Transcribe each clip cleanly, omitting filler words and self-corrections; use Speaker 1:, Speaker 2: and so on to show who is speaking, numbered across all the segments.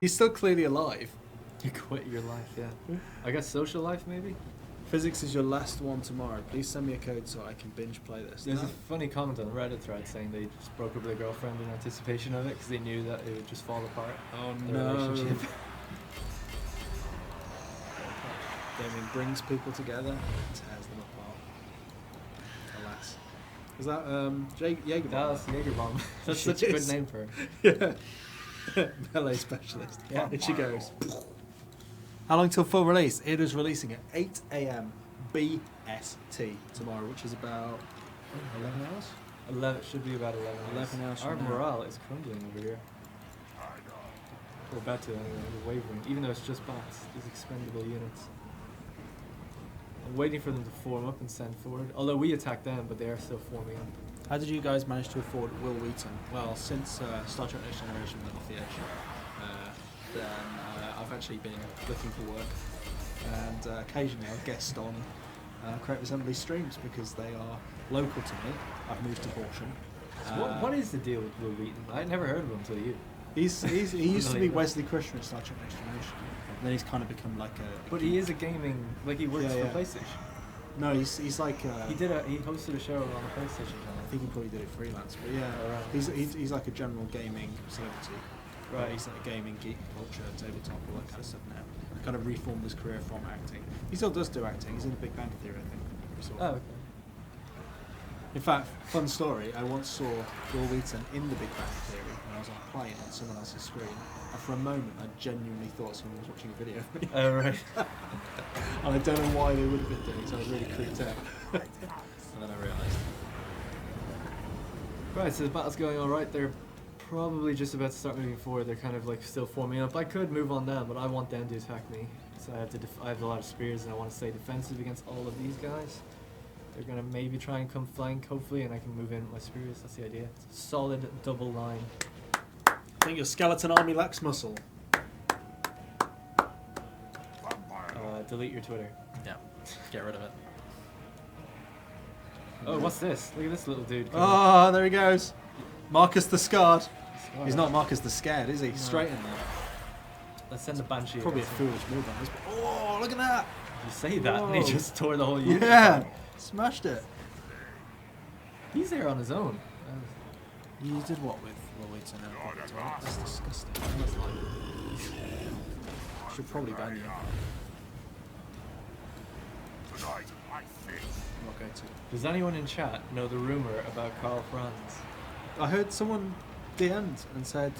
Speaker 1: He's still clearly alive.
Speaker 2: You quit your life, yeah. I guess social life, maybe?
Speaker 1: Physics is your last one tomorrow. Please send me a code so I can binge play this.
Speaker 2: There's a funny comment on the Reddit thread saying they just broke up with their girlfriend in anticipation of it because they knew that it would just fall apart.
Speaker 1: Oh
Speaker 2: their
Speaker 1: no.
Speaker 2: relationship.
Speaker 1: Gaming brings people together and tears them apart. Alas. Is that Jaeger Bomb?
Speaker 2: That's Jaeger Bomb. That's such a good name for
Speaker 1: Yeah.
Speaker 2: her.
Speaker 1: Melee specialist.
Speaker 2: Yeah.
Speaker 1: And she goes. How long till full release? It is releasing at 8 AM BST tomorrow, which is about 11 hours?
Speaker 2: 11 should be about 11 hours.
Speaker 1: 11 hours
Speaker 2: Our
Speaker 1: from now.
Speaker 2: morale is crumbling over here. We're about to anyway, we're wavering. Even though it's just bots, these expendable units. I'm waiting for them to form up and send forward. Although we attack them, but they are still forming up.
Speaker 1: How did you guys manage to afford Will Wheaton? Well, since Star Trek Next Generation went off the edge, then I've actually been looking for work, and occasionally I guest on Creative Assembly streams because they are local to me. I've moved to Horsham.
Speaker 2: So what is the deal with Will Wheaton? I never heard of him until you.
Speaker 1: He used to be Wesley Crusher in Star Trek Next Generation, and then he's kind of become like a.
Speaker 2: But he is a gaming, like he works for PlayStation.
Speaker 1: No, he's like.
Speaker 2: He hosted a show on the PlayStation channel.
Speaker 1: I think he probably did it freelance, but yeah, he's like a general gaming celebrity.
Speaker 2: Right.
Speaker 1: He's like a gaming geek culture, tabletop, all that kind of stuff now. Kind of reformed his career from acting. He still does do acting. He's in Big Bang Theory, I think.
Speaker 2: Oh, okay.
Speaker 1: In fact, fun story. I once saw Will Wheaton in the Big Bang Theory when I was on a plane on someone else's screen, and for a moment, I genuinely thought someone was watching a video of me.
Speaker 2: Oh, right.
Speaker 1: And I don't know why they would have been doing it, so I was really creeped out. And then I realised.
Speaker 2: Right, so the battle's going alright. They're probably just about to start moving forward. They're kind of like still forming up. I could move on down, but I want them to attack me. So I have a lot of spears, and I want to stay defensive against all of these guys. They're going to maybe try and come flank, hopefully, and I can move in with my spears. That's the idea. It's a solid double line.
Speaker 1: I think your skeleton army lacks muscle.
Speaker 2: Delete your Twitter.
Speaker 1: Yeah, get rid of it.
Speaker 2: Oh, what's this? Look at this little dude.
Speaker 1: Oh, there he goes. Marcus the Scarred.
Speaker 2: Oh,
Speaker 1: He's not Marcus the Scared, is he?
Speaker 2: No.
Speaker 1: Straight in there.
Speaker 2: Let's send the Banshee.
Speaker 1: Probably a
Speaker 2: against him.
Speaker 1: foolish move on this. Oh, look at that!
Speaker 2: You say that, and he
Speaker 1: Whoa.
Speaker 2: just tore the whole unit.
Speaker 1: Yeah,
Speaker 2: apart.
Speaker 1: smashed it.
Speaker 2: He's there on his own.
Speaker 1: You did what with Will Wheaton? That's disgusting. Should probably ban you. I'm not going to.
Speaker 2: Does anyone in chat know the rumor about Carl Franz?
Speaker 1: I heard someone DM'd and said,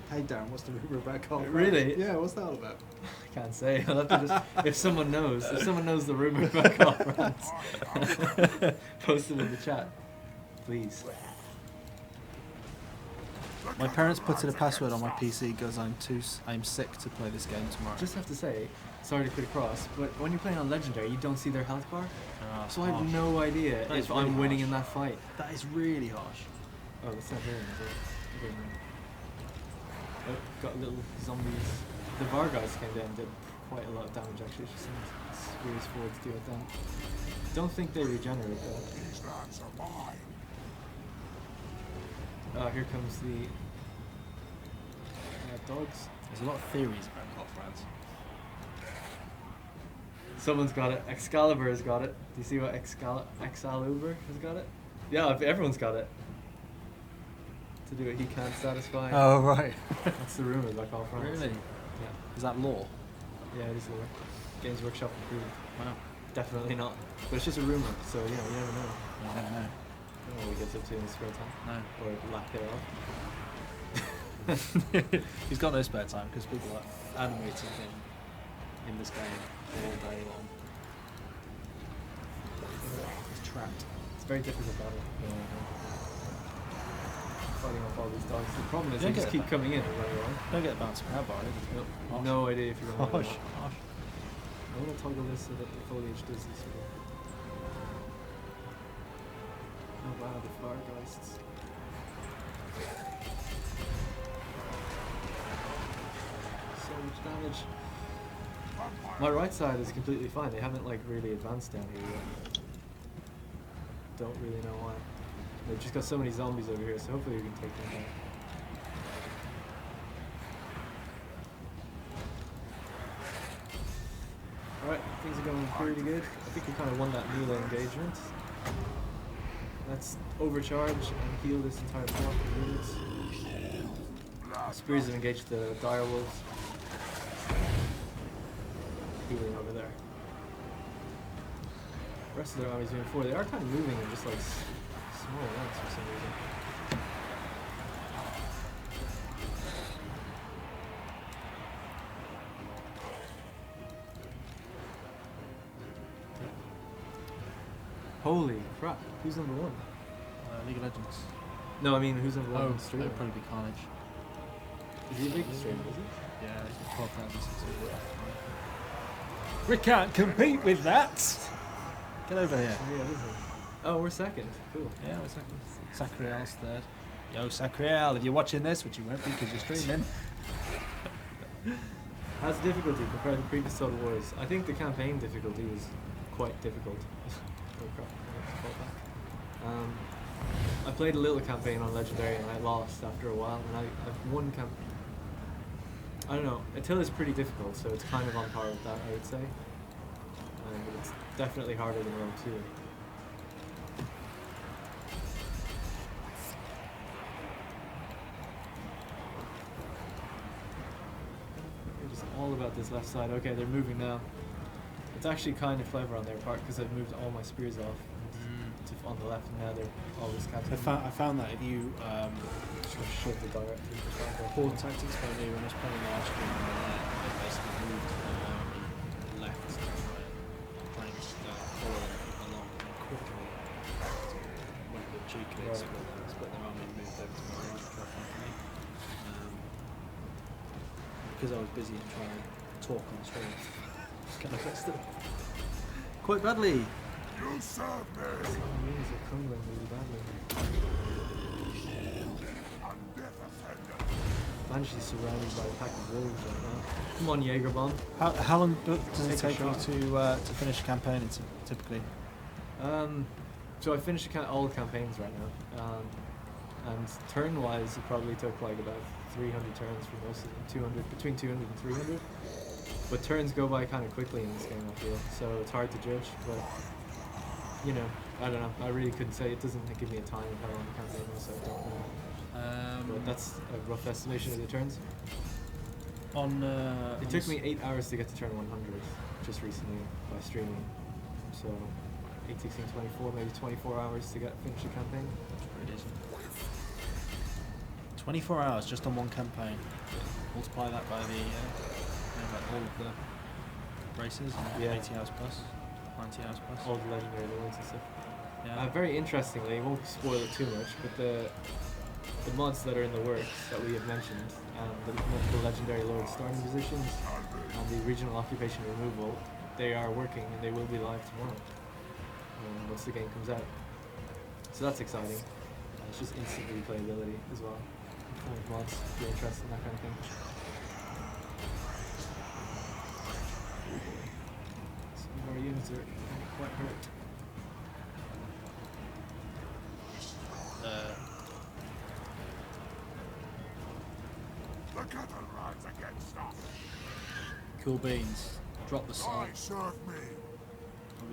Speaker 1: "Hey Darren, what's the rumor about Carl Franz?"
Speaker 2: Really?
Speaker 1: Yeah, what's that all about?
Speaker 2: I can't say. I'll have to just if someone knows the rumor about Carl Franz, post it in the chat, please.
Speaker 1: My parents put in a password on my PC because I'm sick to play this game tomorrow.
Speaker 2: Just have to say, sorry to cut across, but when you're playing on Legendary, you don't see their health bar, so I have no idea
Speaker 1: That is
Speaker 2: if
Speaker 1: really
Speaker 2: I'm winning
Speaker 1: harsh.
Speaker 2: in that fight.
Speaker 1: That is really harsh.
Speaker 2: Oh, it's not hearing it. Oh, got little zombies. The Vargas came down and did quite a lot of damage actually. Just sent Spears forward to deal with them. Don't think they regenerate though. Oh, here comes the dogs.
Speaker 1: There's a lot of theories about Carl Franz.
Speaker 2: Someone's got it. Excalibur has got it. Do you see what Excalibur has got it? Yeah, everyone's got it. To do what he can't satisfy.
Speaker 1: Oh, right.
Speaker 2: That's the rumor about Carl Franz.
Speaker 1: Really?
Speaker 2: Yeah.
Speaker 1: Is that law?
Speaker 2: Yeah, it is lore. Games Workshop approved.
Speaker 1: Wow.
Speaker 2: Definitely not. But it's just a rumor, so you know, you never know.
Speaker 1: I don't know.
Speaker 2: I don't know what he gets up to in his spare time.
Speaker 1: No.
Speaker 2: Or lack thereof.
Speaker 1: He's got no spare time because people are animating him in this game all day long. He's trapped.
Speaker 2: It's a very difficult battle. Fighting off all these dogs. The problem is
Speaker 1: Don't
Speaker 2: they just
Speaker 1: get
Speaker 2: keep
Speaker 1: it.
Speaker 2: coming in and running away.
Speaker 1: Don't get a bounce grab bar,
Speaker 2: Nope.
Speaker 1: Harsh.
Speaker 2: No idea if you're going to
Speaker 1: Harsh. Harsh.
Speaker 2: I'm going to toggle this so that the foliage does this. Oh wow, the Fargeists. So much damage. My right side is completely fine. They haven't like really advanced down here yet. Don't really know why. They've just got so many zombies over here, so hopefully we can take them down. pretty good. I think we kind of won that melee engagement. Let's overcharge and heal this entire block of units. Spears have engaged the dire wolves. Healing over there. The rest of their army's moving forward. They are kind of moving in just like small amounts for some reason. Holy crap! Who's number one?
Speaker 1: League of Legends.
Speaker 2: No, I mean who's number one on the
Speaker 1: That
Speaker 2: stream?
Speaker 1: would probably be Carnage.
Speaker 2: Is he a big streamer? Is he?
Speaker 1: Yeah, he's got 12,600. We can't compete with that! Get over here.
Speaker 2: Yeah, is he? Oh, we're second. Cool.
Speaker 1: Yeah, we're second. Sacriel's third. Yo, Sacriel, if you're watching this, which you won't be because you're streaming.
Speaker 2: How's the difficulty compared to previous Total Wars? I think the campaign difficulty was quite difficult. Oh crap, I have to fall back. I played a little campaign on Legendary and I lost after a while, and I've won I don't know, Attila is pretty difficult, so it's kind of on par with that, I would say. But it's definitely harder than Rome 2. Just all about this left side. Okay, they're moving now. It's actually kind of clever on their part because I've moved all my spears off on the left, and now they're always capturing.
Speaker 1: I found that if you
Speaker 2: sort of shove the directly.
Speaker 1: poor tactics by me when I was playing last year, they basically moved left to right, playing following along and quickly went with cheekily split their army and moved over to my right for me. Because I was busy and trying to talk on the stream. Just kind of messed it up quite badly.
Speaker 3: You serve me!
Speaker 2: Some units are crumbling really badly. Banshee's surrounded by a pack of wolves right now. Come on, Jaegerbomb.
Speaker 1: How long does it
Speaker 2: Take a
Speaker 1: take you
Speaker 2: shot.
Speaker 1: to finish a campaign typically?
Speaker 2: So I finished all the campaigns right now. And turn-wise, it probably took like about 300 turns for most of them. Between 200 and 300. But turns go by kind of quickly in this game, I feel. So it's hard to judge, but you know, I don't know. I really couldn't say. It doesn't give me a time of how long the campaign was, so I don't know. But that's a rough estimation of the turns. It took me 8 hours to get to turn 100 just recently by streaming. So 8, 16, 24, maybe 24 hours to finish the campaign.
Speaker 1: That's pretty decent. 24 hours just on one campaign. Multiply that by all of the races, and 80 hours plus, 90 hours plus.
Speaker 2: All the legendary lords and stuff.
Speaker 1: Yeah.
Speaker 2: Very interestingly, I won't spoil it too much, but the mods that are in the works that we have mentioned, the multiple legendary lord starting positions and the regional occupation removal, they are working and they will be live tomorrow once the game comes out. So that's exciting. It's just instant replayability as well. Mods, if you're interested in that kind of thing. Some of our units are getting quite hurt.
Speaker 3: The cattle rides against us.
Speaker 1: Cool beans. Drop the salt.
Speaker 3: Serve me.
Speaker 2: Oh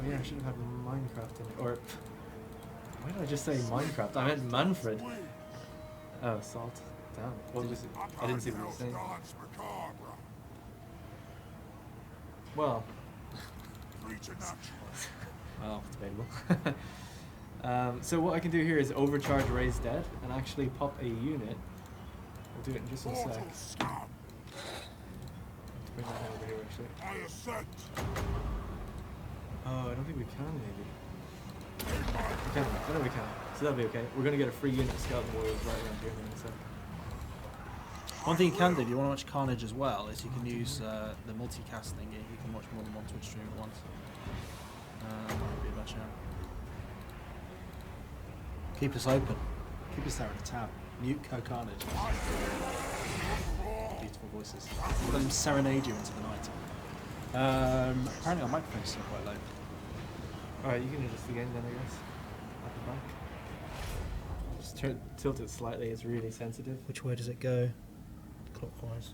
Speaker 2: yeah, I should have had Minecraft in it. Or, why did I just say Minecraft? I meant Manfred. Oh, salt. Damn. What was it? I didn't see what you were saying. Well. Well, debatable. So what I can do here is overcharge Raise Dead and actually pop a unit. I'll do it in just a sec. Bring that over here actually. Oh, I don't think we can maybe. We can. I know we can. So that'll be okay. We're gonna get a free unit of Skeleton Warriors right around here in a sec.
Speaker 1: One thing you can do if you want to watch Carnage as well is you can use the multicast thingy. You can watch more than one Twitch stream at once. That might be a bad shout. Keep us open. Keep us there at the tab. Mute Carnage. Beautiful voices. Let them serenade you into the night. Apparently our microphone's still quite low.
Speaker 2: Alright, you can adjust again then I guess. At the back. Just tilt it slightly, it's really sensitive.
Speaker 1: Which way does it go? Clockwise.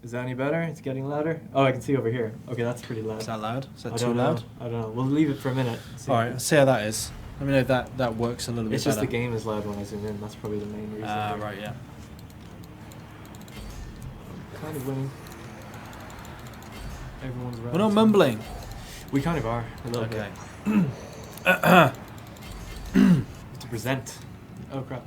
Speaker 2: Is that any better? It's getting louder. Oh, I can see over here. Okay, that's pretty loud.
Speaker 1: Is that loud? Is that
Speaker 2: I
Speaker 1: too
Speaker 2: don't
Speaker 1: loud?
Speaker 2: know. I don't know. We'll leave it for a minute. See.
Speaker 1: All right, let's see how that is. Let me know if that works a little bit
Speaker 2: It's
Speaker 1: better.
Speaker 2: just the game is loud when I zoom in. That's probably the main reason.
Speaker 1: Right, yeah.
Speaker 2: Kind of winning. Everyone's right.
Speaker 1: We're not mumbling.
Speaker 2: We kind of are a little
Speaker 1: Okay.
Speaker 2: bit. To present. Oh crap.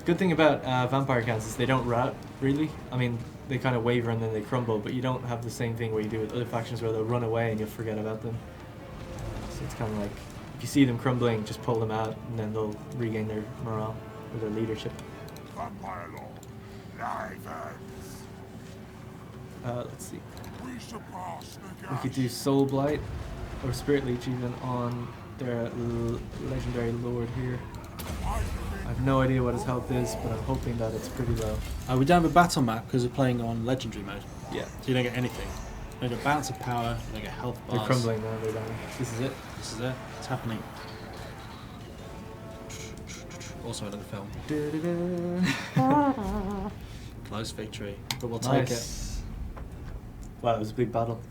Speaker 2: Good thing about vampire counts is they don't rot really. I mean, they kind of waver and then they crumble, but you don't have the same thing where you do with other factions where they'll run away and you'll forget about them. So it's kind of like if you see them crumbling, just pull them out and then they'll regain their morale or their leadership.
Speaker 3: Vampire law. Live ends.
Speaker 2: Let's see.
Speaker 3: We surpass the
Speaker 2: We could do Soul Blight or Spirit Leech even on their legendary lord here. I have no idea what his health is, but I'm hoping that it's pretty low.
Speaker 1: We don't have a battle map because we're playing on legendary mode.
Speaker 2: Yeah.
Speaker 1: So you don't get anything. You don't get balance of power, you don't get health bars.
Speaker 2: They're crumbling now, they're dying. This is it.
Speaker 1: This is it. It's happening. Also another film. Close victory. But we'll take it.
Speaker 2: Nice. Wow, it was a big battle.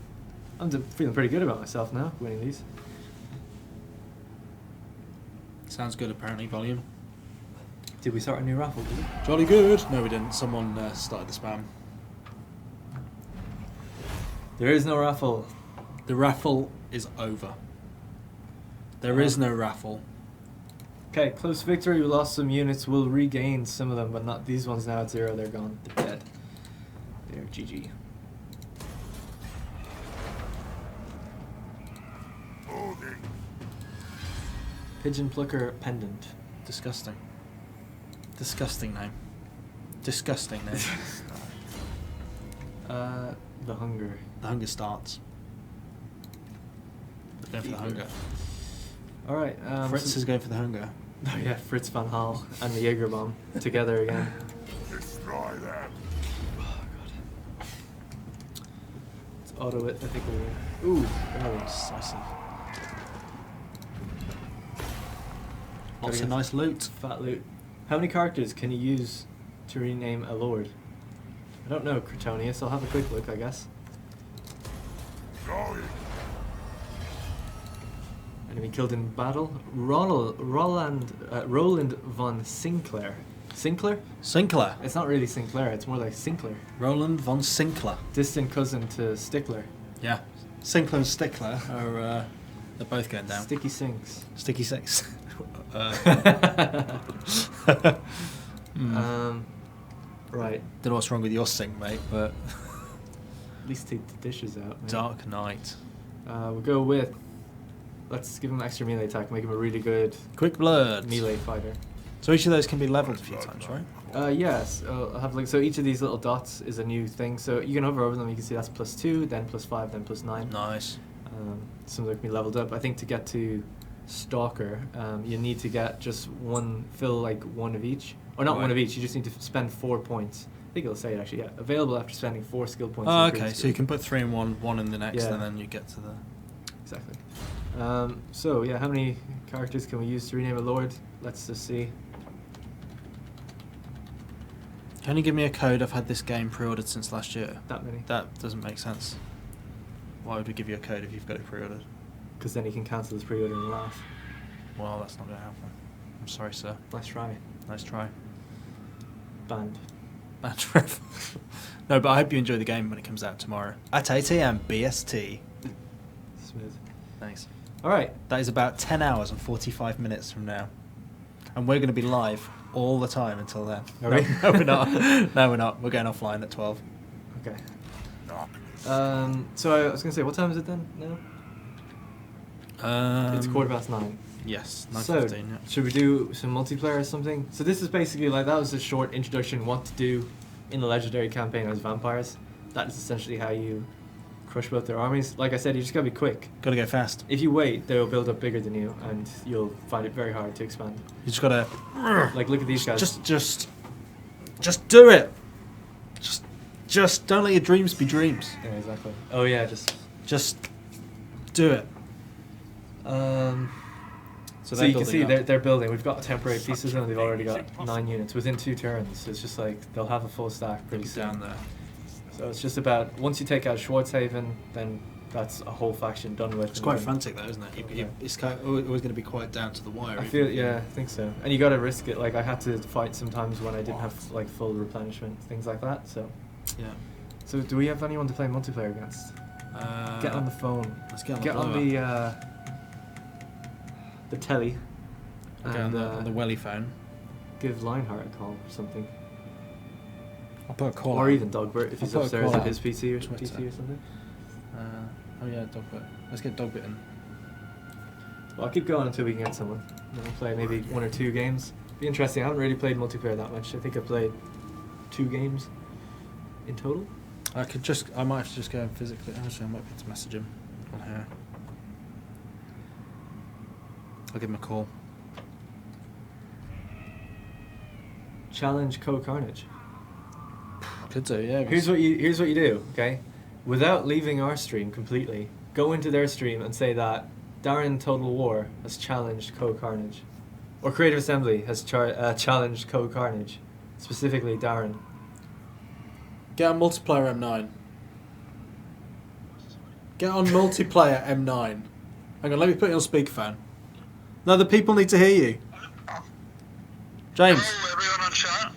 Speaker 2: I'm feeling pretty good about myself now, winning these.
Speaker 1: Sounds good apparently, volume.
Speaker 2: Did we start a new raffle, did we?
Speaker 1: Jolly good. No, we didn't. Someone started the spam.
Speaker 2: There is no raffle.
Speaker 1: The raffle is over. There is no raffle.
Speaker 2: Okay, close victory. We lost some units. We'll regain some of them, but not these ones now at 0. They're gone. They're dead. They're GG.
Speaker 3: Moving.
Speaker 2: Pigeon Plucker Pendant.
Speaker 1: Disgusting. Disgusting name. Disgusting name.
Speaker 2: The Hunger.
Speaker 1: The hunger starts. Going for the hunger.
Speaker 2: Alright.
Speaker 1: Fritz is going for the hunger.
Speaker 2: Oh yeah, Fritz van Hal and the Jaeger bomb together again.
Speaker 3: Destroy them.
Speaker 2: Oh god. Let's auto it. I think we win. Ooh,
Speaker 1: Very decisive. Lots
Speaker 2: Gotta
Speaker 1: of
Speaker 2: get
Speaker 1: nice loot.
Speaker 2: fat loot. How many characters can you use to rename a lord? I don't know, Cretonius. I'll have a quick look, I guess.
Speaker 3: Going.
Speaker 2: Enemy killed in battle. Roland von Sinclair. Sinclair?
Speaker 1: Sinclair.
Speaker 2: It's not really Sinclair. It's more like Sinclair.
Speaker 1: Roland von Sinclair.
Speaker 2: Distant cousin to Stickler.
Speaker 1: Yeah. Sinclair and Stickler are they're both going down.
Speaker 2: Sticky Sinks.
Speaker 1: Sticky Six.
Speaker 2: Right.
Speaker 1: Don't know what's wrong with your sink, mate, but
Speaker 2: At least take the dishes out. Man.
Speaker 1: Dark Knight.
Speaker 2: We'll go with. Let's give him extra melee attack. Make him a really good
Speaker 1: Quick Blood.
Speaker 2: melee fighter.
Speaker 1: So each of those can be leveled a few times, right?
Speaker 2: Yes. I'll have like so. Each of these little dots is a new thing. So you can hover over them. You can see that's +2, then +5, then +9.
Speaker 1: Nice.
Speaker 2: Some of them can be leveled up. I think to get to Stalker, you need to get just fill like one of each, or not
Speaker 1: Right.
Speaker 2: one of each. You just need to spend 4 points. I think it'll say it actually. Yeah, available after spending 4 skill points.
Speaker 1: Oh,
Speaker 2: in the
Speaker 1: okay.
Speaker 2: previous
Speaker 1: So you
Speaker 2: skill.
Speaker 1: can put 3 in one in the next,
Speaker 2: Yeah.
Speaker 1: and then you get to the.
Speaker 2: Exactly. So yeah, how many characters can we use to rename a lord? Let's just see.
Speaker 1: Can you give me a code? I've had this game pre-ordered since last year.
Speaker 2: That many.
Speaker 1: That doesn't make sense. Why would we give you a code if you've got it pre-ordered?
Speaker 2: Because then you can cancel this pre-order and laugh.
Speaker 1: Well, that's not going to happen. I'm sorry, sir.
Speaker 2: Nice try.
Speaker 1: Nice try.
Speaker 2: Banned.
Speaker 1: Bad trip. No, but I hope you enjoy the game when it comes out tomorrow. At 8 AM BST.
Speaker 2: Smooth.
Speaker 1: Thanks.
Speaker 2: All right.
Speaker 1: That is about 10 hours and 45 minutes from now. And we're going to be live all the time until then.
Speaker 2: Are
Speaker 1: no,
Speaker 2: we?
Speaker 1: no, we're not. No, we're not. We're going offline at 12.
Speaker 2: Okay.
Speaker 3: Darkness.
Speaker 2: So I was gonna say, what time is it then? Now it's 9:15.
Speaker 1: Yes,
Speaker 2: So
Speaker 1: 9:15. Yeah.
Speaker 2: should we do some multiplayer or something? So this is basically like that was a short introduction what to do in the legendary campaign as vampires. That is essentially how you crush both their armies. Like I said, you just gotta be quick.
Speaker 1: Got to go fast.
Speaker 2: If you wait, they'll build up bigger than you, and you'll find it very hard to expand.
Speaker 1: You just got to.
Speaker 2: Like look at these guys.
Speaker 1: Just do it. Just don't let your dreams be dreams.
Speaker 2: Yeah, exactly. Oh yeah,
Speaker 1: Just do it.
Speaker 2: So So
Speaker 1: they're
Speaker 2: you can see
Speaker 1: building up.
Speaker 2: they're building. We've got temporary pieces and they've already got 9 units within 2 turns. So it's just like they'll have a full stack pretty soon.
Speaker 1: down there.
Speaker 2: So it's just about once you take out Schwarzhaven, then that's a whole faction done with.
Speaker 1: It's
Speaker 2: and
Speaker 1: quite
Speaker 2: then-
Speaker 1: frantic though, isn't it?
Speaker 2: Yeah.
Speaker 1: It's kind of always going to be quite down to the wire.
Speaker 2: I
Speaker 1: even
Speaker 2: feel
Speaker 1: if you-
Speaker 2: yeah, I think so. And you got to risk it. Like I had to fight sometimes when I didn't have like full replenishment, things like that. So
Speaker 1: Yeah.
Speaker 2: so do we have anyone to play multiplayer against? Get on the phone.
Speaker 1: Let's get on
Speaker 2: Get
Speaker 1: the
Speaker 2: on
Speaker 1: blower.
Speaker 2: the telly.
Speaker 1: Get on the welly phone.
Speaker 2: Give Lionheart a call or something.
Speaker 1: I'll put a call.
Speaker 2: Or
Speaker 1: out.
Speaker 2: even Dogbert if he's
Speaker 1: I'll put a
Speaker 2: upstairs
Speaker 1: call
Speaker 2: at
Speaker 1: out
Speaker 2: his PC or
Speaker 1: Twitter.
Speaker 2: PC or something.
Speaker 1: Oh yeah, Dogbit. Let's get Dogbit in.
Speaker 2: Well, I'll keep going until we can get someone. And we'll play maybe 1 or 2 games. Be interesting. I haven't really played multiplayer that much. I think I played 2 games in total.
Speaker 1: I might have to just go and physically. Actually, I might be able to message him on here. I'll give him a call.
Speaker 2: Challenge Co-Carnage.
Speaker 1: Could do, yeah.
Speaker 2: Here's what you do, okay? Without leaving our stream completely, go into their stream and say that Darren Total War has challenged Co-Carnage, or Creative Assembly has challenged Co-Carnage, specifically Darren.
Speaker 1: Get on multiplayer M9. Get on multiplayer M9. Hang on, let me put you on speakerphone. No, the people need to hear you. James.
Speaker 4: Hello, everyone on chat.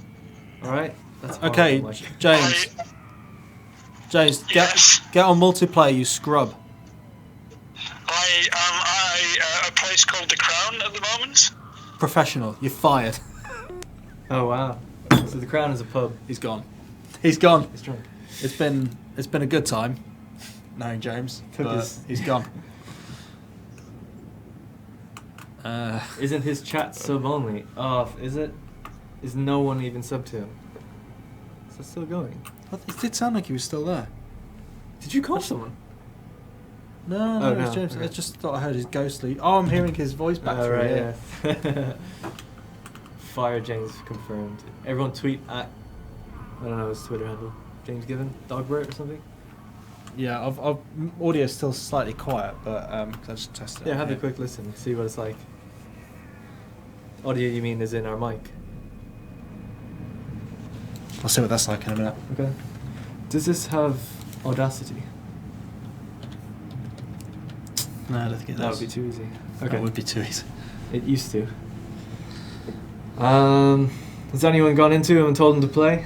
Speaker 2: All right. That's
Speaker 1: Okay,
Speaker 2: horrible, like-
Speaker 1: James. James,
Speaker 4: Yes.
Speaker 1: get on multiplayer, you scrub.
Speaker 4: I am at a place called The Crown at the moment.
Speaker 1: Professional, you're fired.
Speaker 2: Oh wow. So the Crown is a pub.
Speaker 1: He's gone. He's gone.
Speaker 2: He's drunk.
Speaker 1: It's been a good time knowing James,
Speaker 2: Took
Speaker 1: but
Speaker 2: his-
Speaker 1: he's gone.
Speaker 2: Isn't his chat sub only? Oh, is it? Is no one even sub to him? Is that still going?
Speaker 1: It did sound like he was still there.
Speaker 2: Did you call someone?
Speaker 1: No,
Speaker 2: Oh,
Speaker 1: it was
Speaker 2: no.
Speaker 1: James. I
Speaker 2: Okay.
Speaker 1: just thought I heard his ghostly. Oh, I'm hearing his voice back
Speaker 2: Oh,
Speaker 1: through
Speaker 2: right,
Speaker 1: here.
Speaker 2: yeah. Fire James confirmed. Everyone tweet at, I don't know his Twitter handle, James Given, Dogbert or something.
Speaker 1: Yeah, I've audio's still slightly quiet, but 'cause I just tested it.
Speaker 2: Yeah,
Speaker 1: on
Speaker 2: have a
Speaker 1: here.
Speaker 2: quick listen, see what it's like. Audio you mean is in our mic.
Speaker 1: I'll see what that's like in a minute.
Speaker 2: Okay. Does this have Audacity?
Speaker 1: No, I don't think it
Speaker 2: That
Speaker 1: does.
Speaker 2: would be too easy.
Speaker 1: That
Speaker 2: Okay.
Speaker 1: would be too easy.
Speaker 2: It used to. Has anyone gone into him and told him to play?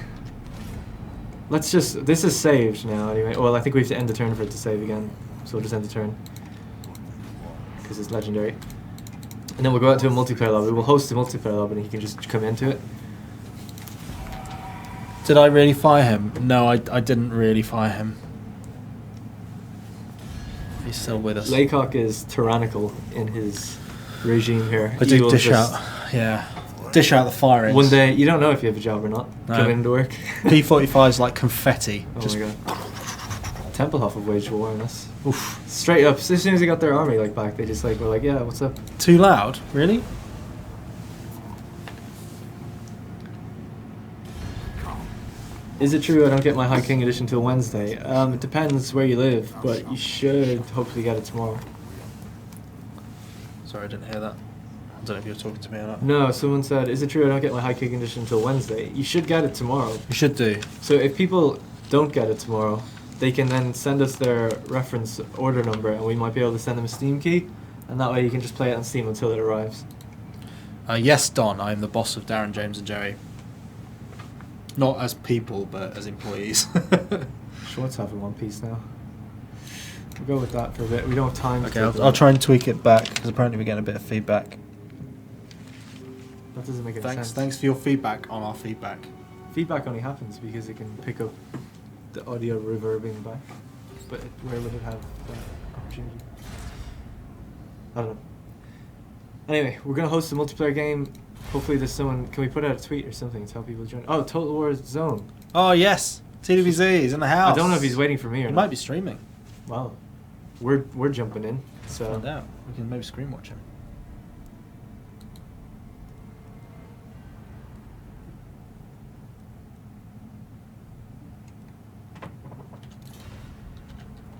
Speaker 2: Let's just. This is saved now anyway. Well, I think we have to end the turn for it to save again. So we'll just end the turn. Because it's legendary. And then we'll go out to a multiplayer lobby. We'll host a multiplayer lobby and he can just come into it.
Speaker 1: Did I really fire him? No, I didn't really fire him. He's still with us.
Speaker 2: Laycock is tyrannical in his regime here.
Speaker 1: I
Speaker 2: He
Speaker 1: do
Speaker 2: will
Speaker 1: dish
Speaker 2: just-
Speaker 1: out. Yeah. Dish out the firings.
Speaker 2: One day, you don't know if you have a job or not.
Speaker 1: No.
Speaker 2: Come into work.
Speaker 1: P45's like confetti.
Speaker 2: Oh
Speaker 1: Just
Speaker 2: my god. Templehof have waged war on us.
Speaker 1: oof.
Speaker 2: Straight up, as soon as they got their army like back, they just like were like, yeah, what's up?
Speaker 1: Too loud? Really?
Speaker 2: Is it true I don't get my High King edition till Wednesday? It depends where you live, but you should hopefully get it tomorrow.
Speaker 1: Sorry, I didn't hear that. I don't know if you were talking to me or not.
Speaker 2: No, someone said, is it true I don't get my High King edition till Wednesday? You should get it tomorrow.
Speaker 1: You should do.
Speaker 2: So if people don't get it tomorrow, they can then send us their reference order number and we might be able to send them a Steam key, and that way you can just play it on Steam until it arrives.
Speaker 1: Yes, Don, I am the boss of Darren, James and Jerry. Not as people, but as employees.
Speaker 2: Schwartz have in one piece now. We'll go with that for a bit. We don't have time
Speaker 1: Okay,
Speaker 2: to...
Speaker 1: I'll try and tweak it back, because apparently we're getting a bit of feedback.
Speaker 2: That doesn't make any sense.
Speaker 1: Thanks for your feedback on our feedback.
Speaker 2: Feedback only happens because it can pick up the audio reverbing back. But where would it have that opportunity? I don't know. Anyway, we're going to host a multiplayer game. Hopefully there's someone... Can we put out a tweet or something to tell people to join? Oh, Total War Zone.
Speaker 1: Oh, yes. TWZ is in the house.
Speaker 2: I don't know if he's waiting for me or
Speaker 1: He
Speaker 2: not.
Speaker 1: might be streaming.
Speaker 2: Wow. We're jumping in. So
Speaker 1: Find out. We can maybe screen watch him.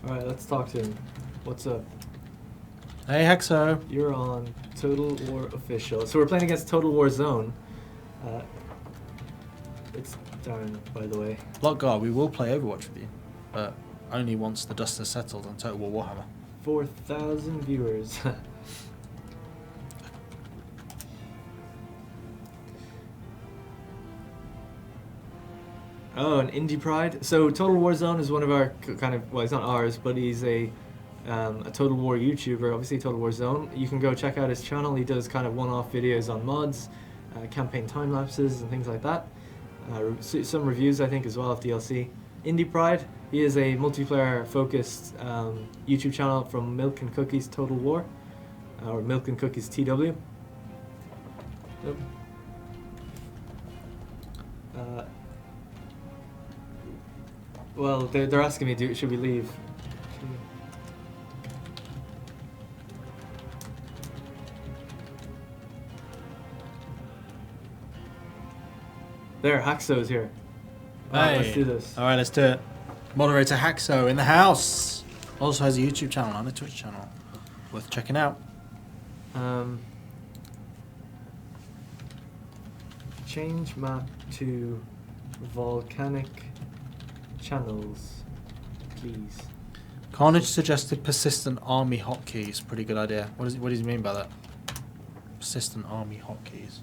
Speaker 2: Alright, let's talk to him. What's up?
Speaker 1: Hey, Hexo.
Speaker 2: You're on Total War Official. So we're playing against Total War Zone. It's Darren, by the way.
Speaker 1: Lockguard, we will play Overwatch with you, but only once the dust has settled on Total War Warhammer.
Speaker 2: 4,000 viewers. Oh, an Indie Pride. So Total War Zone is one of our kind of, well, he's not ours, but he's a Total War YouTuber, obviously Total War Zone. You can go check out his channel. He does kind of one-off videos on mods, campaign time lapses and things like that. Some reviews, I think, as well of DLC. Indie Pride, he is a multiplayer-focused YouTube channel from Milk and Cookies Total War, or Milk and Cookies TW. Yep. Well, they're asking me, should we leave? There, Haxo's here. Alright, let's do this.
Speaker 1: Alright, let's do it. Moderator Haxo in the house. Also has a YouTube channel and a Twitch channel. Worth checking out.
Speaker 2: Change map to volcanic channels, please.
Speaker 1: Carnage suggested persistent army hotkeys. Pretty good idea. What does he mean by that? Persistent army hotkeys.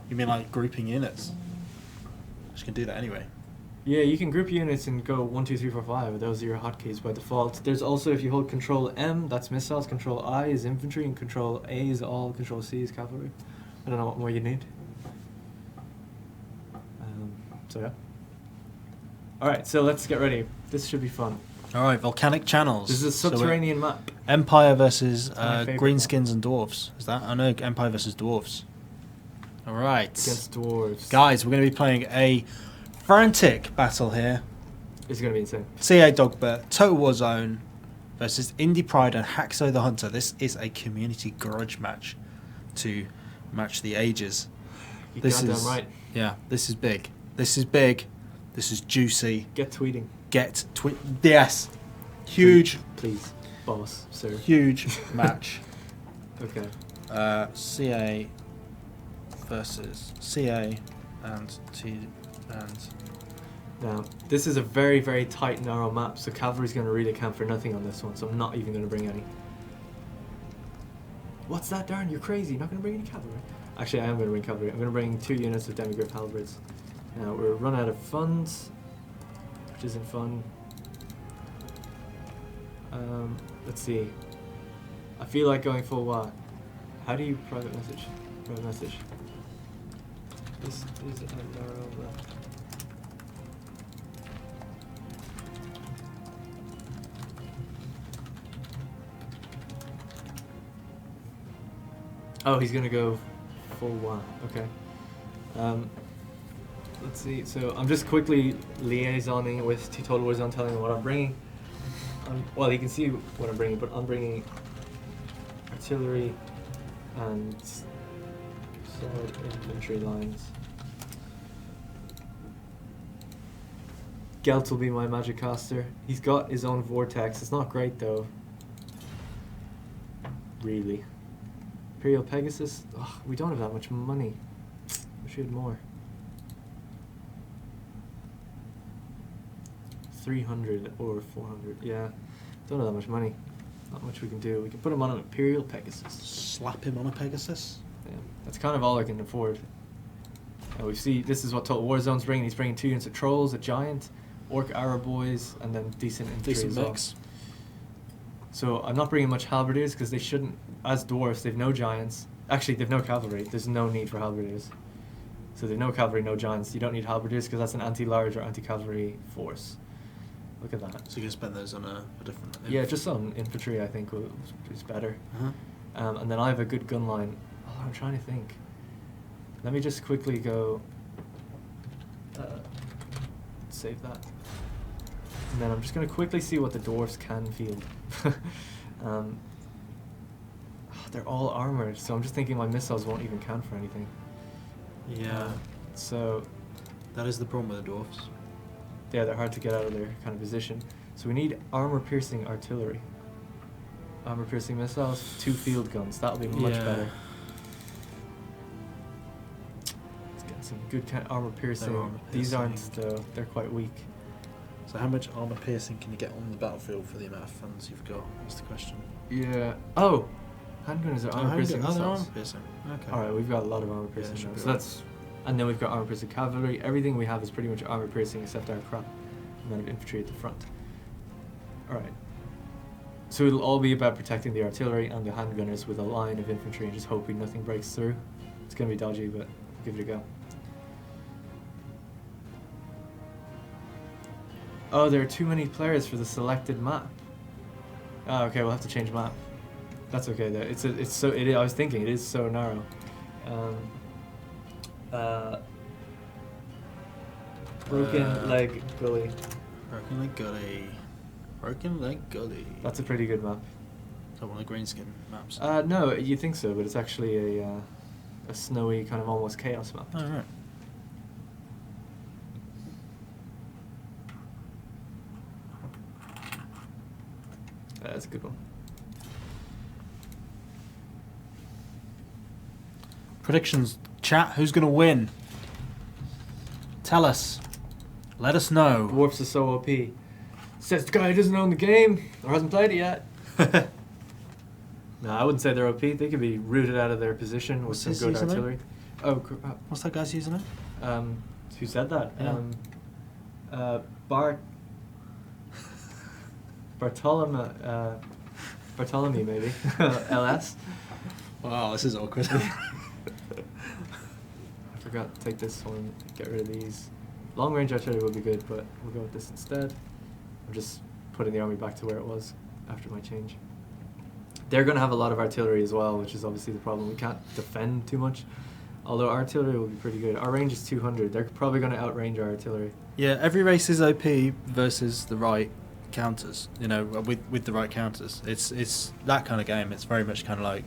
Speaker 1: You mean like grouping units? You can do that anyway.
Speaker 2: Yeah, you can group units and go 1, 2, 3, 4, 5. Those are your hotkeys by default. There's also, if you hold Control M, that's missiles. Control I is infantry, and Control A is all. Control C is cavalry. I don't know what more you need. So yeah. All right, so let's get ready. This should be fun.
Speaker 1: All right, volcanic channels.
Speaker 2: This is a subterranean map.
Speaker 1: Empire versus
Speaker 2: favorite
Speaker 1: greenskins and dwarves. Is that? I know Empire versus dwarves. All right.
Speaker 2: Against dwarves.
Speaker 1: Guys, we're going to be playing a frantic battle here.
Speaker 2: It's going to be insane.
Speaker 1: CA Dogbert, Total War Zone versus Indie Pride and Haxo the Hunter. This is a community grudge match to match the ages.
Speaker 2: You're
Speaker 1: This
Speaker 2: goddamn
Speaker 1: is
Speaker 2: right.
Speaker 1: Yeah, this is big. This is big. This is juicy.
Speaker 2: Get tweeting.
Speaker 1: Get tweet. Yes. Huge.
Speaker 2: Please, boss, sir.
Speaker 1: Huge match.
Speaker 2: Okay.
Speaker 1: CA versus CA and T and.
Speaker 2: Now, this is a very, very tight, narrow map, so cavalry's going to really count for nothing on this one, so I'm not even going to bring any. What's that, Darren? You're crazy. You're not going to bring any cavalry? Actually, I am going to bring cavalry. I'm going to bring 2 units of demigryph halberds. Now, we're run out of funds, which isn't fun. Let's see. I feel like going full WA. How do you private message? Private message. This is a narrow map. Oh, he's gonna go full WA. Okay. Let's see. So I'm just quickly liaisoning with Total War Zone, telling him what I'm bringing. Well, he can see what I'm bringing, but I'm bringing artillery and solid infantry lines. Gelt will be my magic caster. He's got his own vortex. It's not great though. Really. Imperial Pegasus. Ugh, we don't have that much money. Wish we had more. 300 or 400. Yeah, don't have that much money. Not much we can do. We can put him on an Imperial Pegasus.
Speaker 1: Slap him on a Pegasus.
Speaker 2: Yeah, that's kind of all I can afford. And we see this is what Total War Zone's bringing. He's bringing 2 units of trolls, a giant, orc Arab boys, and then decent infantry
Speaker 1: Decent
Speaker 2: as well.
Speaker 1: mix.
Speaker 2: So I'm not bringing much halberdiers because they shouldn't. As dwarves, they've no giants. Actually, they've no cavalry. There's no need for halberdiers. So they've no cavalry, no giants. You don't need halberdiers because that's an anti-large or anti-cavalry force. Look at that.
Speaker 1: So you can spend those on a different.
Speaker 2: Yeah, just on infantry, I think is better.
Speaker 1: Uh-huh.
Speaker 2: And then I have a good gun line. Oh, I'm trying to think. Let me just quickly go. Save that. And then I'm just going to quickly see what the dwarves can field. They're all armored, so I'm just thinking my missiles won't even count for anything.
Speaker 1: Yeah.
Speaker 2: So.
Speaker 1: That is the problem with the dwarfs.
Speaker 2: Yeah, they're hard to get out of their kind of position. So we need armor-piercing artillery. armor-piercing missiles, 2 field guns. That'll be much better. Let's get some good kind of armor-piercing. These aren't, though. They're quite weak.
Speaker 1: So how much armor piercing can you get on the battlefield for the amount of funds you've got? That's the question.
Speaker 2: Yeah. Oh! Handgunners are armor-piercing missiles.
Speaker 1: armor piercing. Okay.
Speaker 2: Alright, we've got a lot of armor-piercing
Speaker 1: should
Speaker 2: now.
Speaker 1: be
Speaker 2: So that's... And then we've got armor-piercing cavalry. Everything we have is pretty much armor-piercing except our crap amount of infantry at the front. Alright. So it'll all be about protecting the artillery and the handgunners with a line of infantry and just hoping nothing breaks through. It's going to be dodgy, but we'll give it a go. Oh, there are too many players for the selected map. Oh, okay, we'll have to change map. That's okay though. I was thinking it is so narrow. Broken Leg Gully.
Speaker 1: Broken Leg Gully. Broken Leg Gully.
Speaker 2: That's a pretty good map.
Speaker 1: Is that one of the greenskin maps?
Speaker 2: No, you think so, but it's actually a snowy kind of almost chaos map.
Speaker 1: Oh, right.
Speaker 2: That's a good one.
Speaker 1: Predictions, chat. Who's going to win? Tell us. Let us know.
Speaker 2: Dwarfs are so OP. Says the guy who doesn't own the game or hasn't played it yet. No, I wouldn't say they're OP. They could be rooted out of their position with some good artillery. Oh,
Speaker 1: what's that guy's username?
Speaker 2: Who said that?
Speaker 1: Yeah.
Speaker 2: Bartholomew maybe. LS.
Speaker 1: Wow, this is awkward.
Speaker 2: I forgot to take this one. Get rid of these. Long range artillery would be good, but we'll go with this instead. I'm just putting the army back to where it was after my change. They're going to have a lot of artillery as well, which is obviously the problem. We can't defend too much, although artillery will be pretty good. Our range is 200. They're probably going to outrange our artillery.
Speaker 1: Yeah, every race is OP versus the right counters. You know, with the right counters. It's that kind of game. It's very much kind of like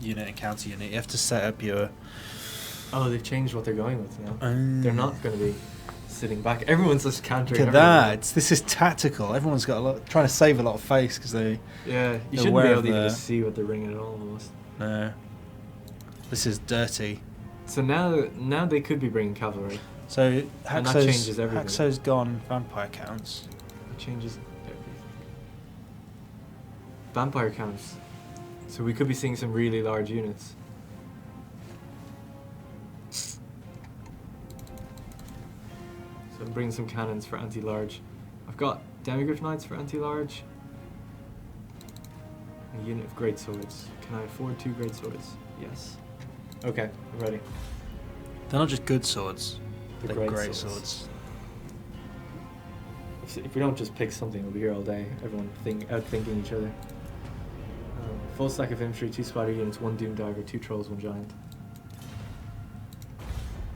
Speaker 1: unit and counter unit. You have to set up your...
Speaker 2: Oh, they've changed what they're going with now. They're not going to be sitting back. Everyone's just countering.
Speaker 1: Look at that. This is tactical. Everyone's got trying to save a lot of face because they...
Speaker 2: Yeah, you shouldn't be able to even see what they're ringing at all, almost.
Speaker 1: No. This is dirty.
Speaker 2: So now they could be bringing cavalry.
Speaker 1: So
Speaker 2: and that changes everything.
Speaker 1: Haxo's gone vampire counts.
Speaker 2: It changes everything. Vampire counts. So we could be seeing some really large units. So I'm bringing some cannons for anti-large. I've got Demigryph Knights for anti-large. A unit of great swords. Can I afford 2 great swords? Yes. Okay, I'm ready.
Speaker 1: They're not just good swords.
Speaker 2: They're great swords. If we don't just pick something, we'll be here all day. Everyone outthinking each other. Full stack of infantry, 2 spider units, 1 doom diver, 2 trolls, 1 giant.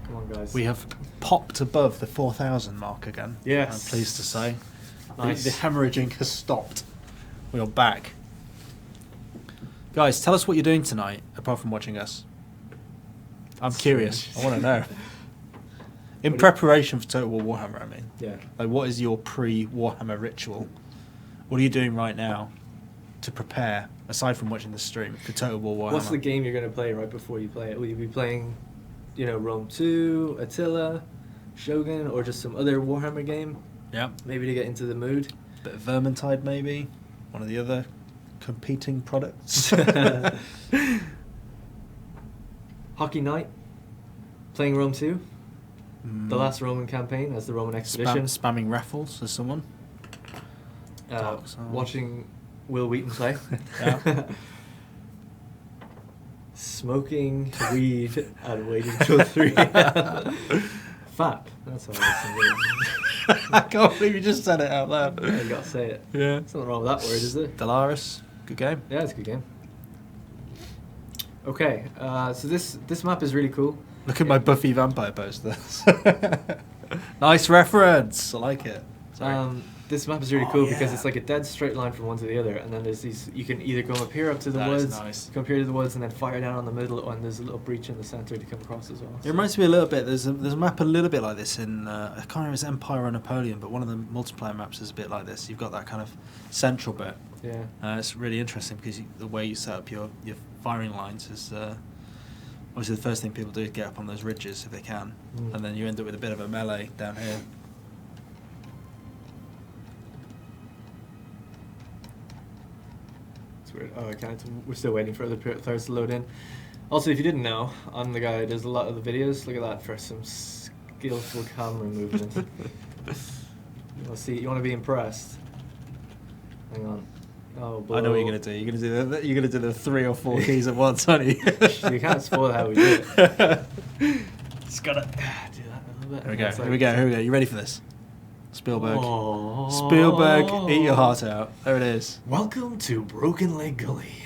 Speaker 2: Come on, guys.
Speaker 1: We have popped above the 4,000 mark again.
Speaker 2: Yes.
Speaker 1: I'm pleased to say.
Speaker 2: Nice.
Speaker 1: The hemorrhaging has stopped. We are back. Guys, tell us what you're doing tonight, apart from watching us. I'm curious. I want to know. In preparation for Total War Warhammer, I mean.
Speaker 2: Yeah.
Speaker 1: Like, what is your pre-Warhammer ritual? What are you doing right now to prepare, aside from watching the stream, for Total War Warhammer?
Speaker 2: What's the game you're going to play right before you play it? Will you be playing, Rome 2, Attila, Shogun, or just some other Warhammer game?
Speaker 1: Yeah.
Speaker 2: Maybe to get into the mood?
Speaker 1: Bit of Vermintide, maybe? One of the other competing products?
Speaker 2: Hockey Night? Playing Rome 2? The last Roman campaign as the Roman expedition?
Speaker 1: Spamming raffles as someone?
Speaker 2: Watching Will Wheaton play?
Speaker 1: Yeah.
Speaker 2: Smoking weed and waiting till 3 a.m. Fap. That's how
Speaker 1: I can't believe you just said it out loud.
Speaker 2: I gotta say it.
Speaker 1: Yeah.
Speaker 2: There's nothing wrong with that word, is there?
Speaker 1: Dalaris, good game.
Speaker 2: Yeah, it's a good game. Okay, so this map is really cool.
Speaker 1: Look at my Buffy vampire poster. Nice reference. I like it. Sorry.
Speaker 2: This map is really cool because it's like a dead straight line from one to the other, and then there's these. You can either come up here up to the woods, come up here to the woods, and then fire down on the middle, and there's a little breach in the center to come across as well.
Speaker 1: It reminds me a little bit. There's a map a little bit like this in I can't remember if it's Empire or Napoleon, but one of the multiplayer maps is a bit like this. You've got that kind of central bit,
Speaker 2: Yeah.
Speaker 1: It's really interesting because the way you set up your firing lines is obviously the first thing people do is get up on those ridges if they can, and then you end up with a bit of a melee down here.
Speaker 2: It's weird. Oh, I can't. We're still waiting for other players to load in. Also, if you didn't know, I'm the guy who does a lot of the videos. Look at that for some skillful camera movement. You want to see? You want to be impressed? Hang on. Oh, blow.
Speaker 1: I know what you're gonna do. You're gonna do the 3 or 4 keys at once, aren't you?
Speaker 2: You can't spoil how we do it. Just gotta do that a little bit.
Speaker 1: Here we go. Here we go. You ready for this? Spielberg.
Speaker 2: Oh.
Speaker 1: Spielberg, eat your heart out. There it is.
Speaker 2: Welcome to Broken Leg Gully.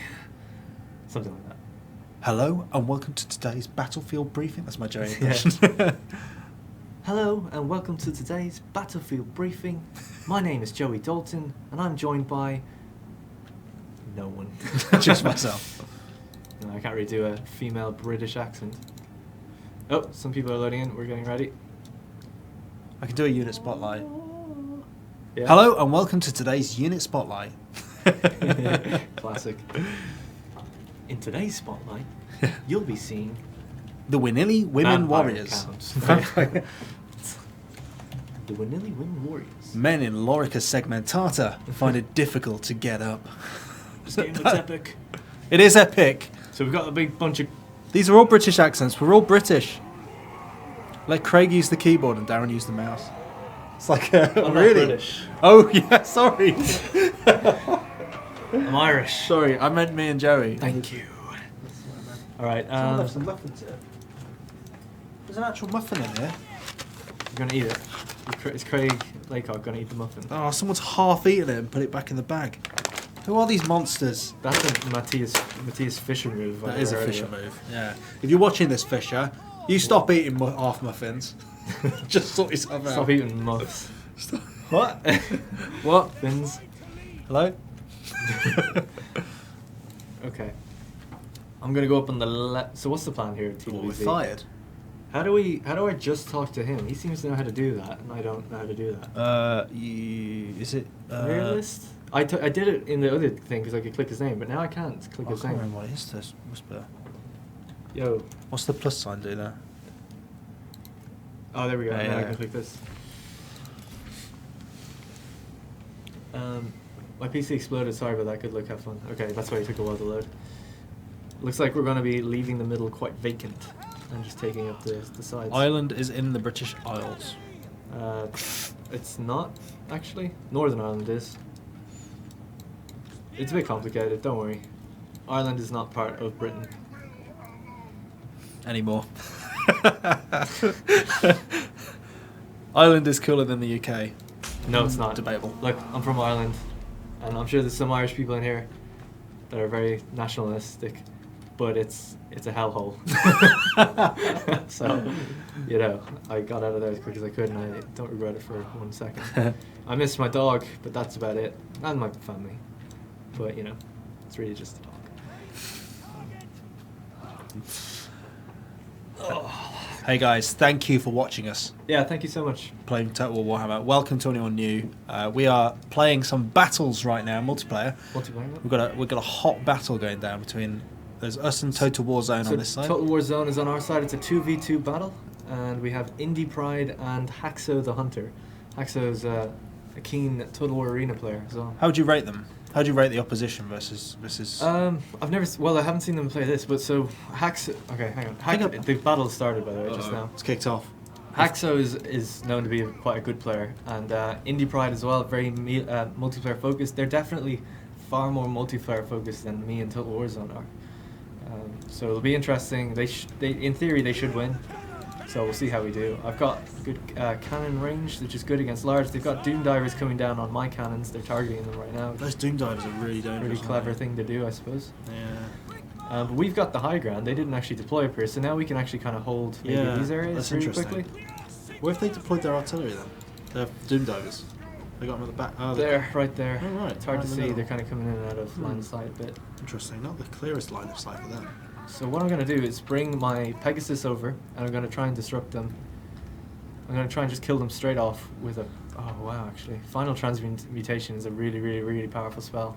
Speaker 2: Something like that.
Speaker 1: Hello and welcome to today's Battlefield briefing. That's my Jerry impression.
Speaker 2: Hello and welcome to today's Battlefield briefing. My name is Joey Dalton and I'm joined by no one.
Speaker 1: Just myself.
Speaker 2: No, I can't really do a female British accent. Oh, some people are loading in. We're getting ready.
Speaker 1: I can do a unit spotlight.
Speaker 2: Yeah.
Speaker 1: Hello and welcome to today's unit spotlight.
Speaker 2: Classic. In today's spotlight, you'll be seeing
Speaker 1: The Winili Women
Speaker 2: vampire
Speaker 1: Warriors.
Speaker 2: counts. The Winili Women Warriors.
Speaker 1: Men in Lorica Segmentata find it difficult to get up.
Speaker 2: This game looks epic.
Speaker 1: It is epic.
Speaker 2: So we've got a big bunch of...
Speaker 1: These are all British accents. We're all British. Let Craig use the keyboard and Darren use the mouse. It's like
Speaker 2: I'm not
Speaker 1: really.
Speaker 2: British.
Speaker 1: Oh yeah, sorry.
Speaker 2: I'm Irish.
Speaker 1: Sorry, I meant me and Joey.
Speaker 2: Thank you. All right.
Speaker 1: some muffins here. There's an actual muffin in here.
Speaker 2: You're gonna eat it. Is Craig Laycock gonna eat the muffin?
Speaker 1: Oh, someone's half eaten it and put it back in the bag. Who are these monsters?
Speaker 2: That's a Matthias Fisher move.
Speaker 1: That is a Fisher move. Yeah. If you're watching this, Fisher, you stop eating half muffins. Just sort yourself out.
Speaker 2: Stop eating muffs.
Speaker 1: What? What?
Speaker 2: Fins.
Speaker 1: Hello?
Speaker 2: Okay. I'm gonna go up on the left. So what's the plan here,
Speaker 1: Oh, we're
Speaker 2: TWZ?
Speaker 1: fired.
Speaker 2: How do I just talk to him? He seems to know how to do that, and I don't know how to do that.
Speaker 1: Is it?
Speaker 2: Realist? I did it in the other thing because I could click his name, but now I can't click
Speaker 1: I
Speaker 2: his
Speaker 1: can't
Speaker 2: name.
Speaker 1: remember what it is. This whisper.
Speaker 2: Yo.
Speaker 1: What's the plus sign do there?
Speaker 2: Oh, there we go.
Speaker 1: Yeah,
Speaker 2: now I
Speaker 1: yeah.
Speaker 2: can click this. My PC exploded. Sorry about that. Good luck. Have fun. Okay, that's why it took a while to load. Looks like we're going to be leaving the middle quite vacant and just taking up the sides.
Speaker 1: Ireland is in the British Isles.
Speaker 2: It's not, actually. Northern Ireland is. It's a bit complicated, don't worry. Ireland is not part of Britain.
Speaker 1: Anymore. Ireland is cooler than the UK.
Speaker 2: No, it's not.
Speaker 1: Debatable.
Speaker 2: Look, I'm from Ireland, and I'm sure there's some Irish people in here that are very nationalistic, but it's a hellhole. So, you know, I got out of there as quick as I could, and I don't regret it for 1 second. I miss my dog, but that's about it, and my family. But you know, it's really just a dog.
Speaker 1: Hey guys, thank you for watching us
Speaker 2: Yeah, thank you so much.
Speaker 1: playing Total War Warhammer. Welcome to anyone new. We are playing some battles right now, multiplayer.
Speaker 2: Multiplayer.
Speaker 1: We've got a hot battle going down between there's us and Total War Zone
Speaker 2: So
Speaker 1: on this side.
Speaker 2: Total War Zone is on our side. It's a 2v2 battle, and we have Indie Pride and Haxo the Hunter. Haxo's a keen Total War Arena player as well.
Speaker 1: How would you rate them? How do you rate the opposition versus?
Speaker 2: I've never. Well, I haven't seen them play this, but so Haxo. Okay, hang on. The battle started by the way just now.
Speaker 1: It's kicked off.
Speaker 2: Haxo is known to be quite a good player, and Indie Pride as well, very multiplayer focused. They're definitely far more multiplayer focused than me and Total War Zone are. So it'll be interesting. They in theory they should win. So we'll see how we do. I've got good cannon range, which is good against large. They've got Doom Divers coming down on my cannons. They're targeting them right now.
Speaker 1: Those Doom Divers are really dangerous.
Speaker 2: Really clever thing to do, I suppose.
Speaker 1: Yeah.
Speaker 2: But we've got the high ground. They didn't actually deploy up here, so now we can actually kind of hold maybe these areas
Speaker 1: that's
Speaker 2: really
Speaker 1: interesting.
Speaker 2: quickly.
Speaker 1: Where have they deployed their artillery then? They're Doom Divers. They got them at the back. Oh,
Speaker 2: There, right there.
Speaker 1: Oh, right.
Speaker 2: It's hard
Speaker 1: Right
Speaker 2: to
Speaker 1: in the
Speaker 2: see.
Speaker 1: middle.
Speaker 2: They're kind of coming in and out of line of sight a bit.
Speaker 1: Interesting. Not the clearest line of sight for them.
Speaker 2: So what I'm going to do is bring my Pegasus over, and I'm going to try and disrupt them. I'm going to try and just kill them straight off with a... Oh, wow, actually. Final Transmutation is a really, really, really powerful spell.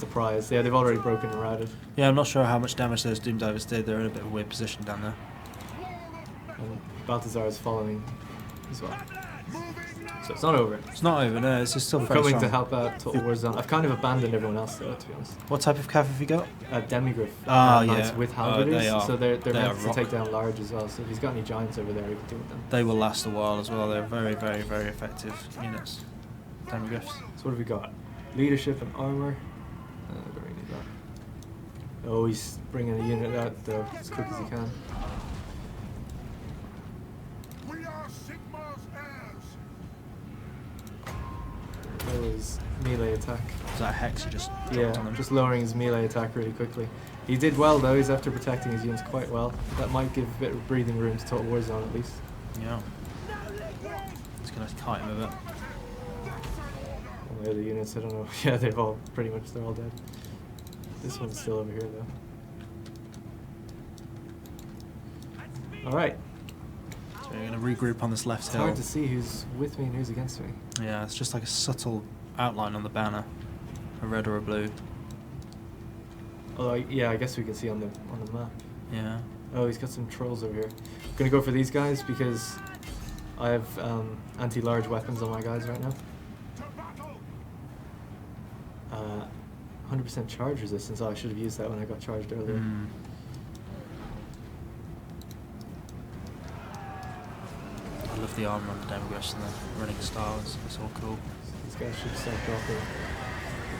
Speaker 2: the prize. Yeah, they've already broken and routed.
Speaker 1: Yeah, I'm not sure how much damage those Doom Divers did. They're in a bit of a weird position down there.
Speaker 2: And Balthazar is following as well. So it's not over.
Speaker 1: It's not over, no, it's just still
Speaker 2: We're
Speaker 1: very
Speaker 2: coming
Speaker 1: strong.
Speaker 2: to help out Total War Zone. I've kind of abandoned everyone else though, to be honest.
Speaker 1: What type of cav have you got?
Speaker 2: Demigriff.
Speaker 1: Ah,
Speaker 2: Knights
Speaker 1: yeah.
Speaker 2: with
Speaker 1: Oh,
Speaker 2: halberders,
Speaker 1: they are.
Speaker 2: so they're
Speaker 1: They
Speaker 2: meant
Speaker 1: are
Speaker 2: to
Speaker 1: rock.
Speaker 2: take down large as well. So if he's got any giants over there, he can deal with them.
Speaker 1: They will last a while as well. They're very, very, very effective units. Demigriffs.
Speaker 2: So what have we got? Leadership and armor. Don't really need that. Oh, he's bringing a unit out though as quick as he can.
Speaker 3: We are Sigmar's heirs.
Speaker 2: That was melee attack.
Speaker 1: Is that a hex you just dropped
Speaker 2: Yeah,
Speaker 1: on them?
Speaker 2: just lowering his melee attack really quickly. He did well though, he's after protecting his units quite well. That might give a bit of breathing room to Total War Zone at least.
Speaker 1: Yeah. It's going to kite him a bit.
Speaker 2: All the other units, I don't know. Yeah, they're all dead. This one's still over here though. Alright.
Speaker 1: So you're going to regroup on this left
Speaker 2: It's
Speaker 1: hill.
Speaker 2: hard to see who's with me and who's against me.
Speaker 1: Yeah, it's just like a subtle outline on the banner. A red or a blue.
Speaker 2: Although, yeah, I guess we can see on the map.
Speaker 1: Yeah.
Speaker 2: Oh, he's got some trolls over here. I'm gonna go for these guys because I have anti-large weapons on my guys right now. 100% charge resistance. Oh, I should have used that when I got charged earlier.
Speaker 1: Mm. I love the armor on the Demigriffs and the running styles. It's all cool.
Speaker 2: These guys should start dropping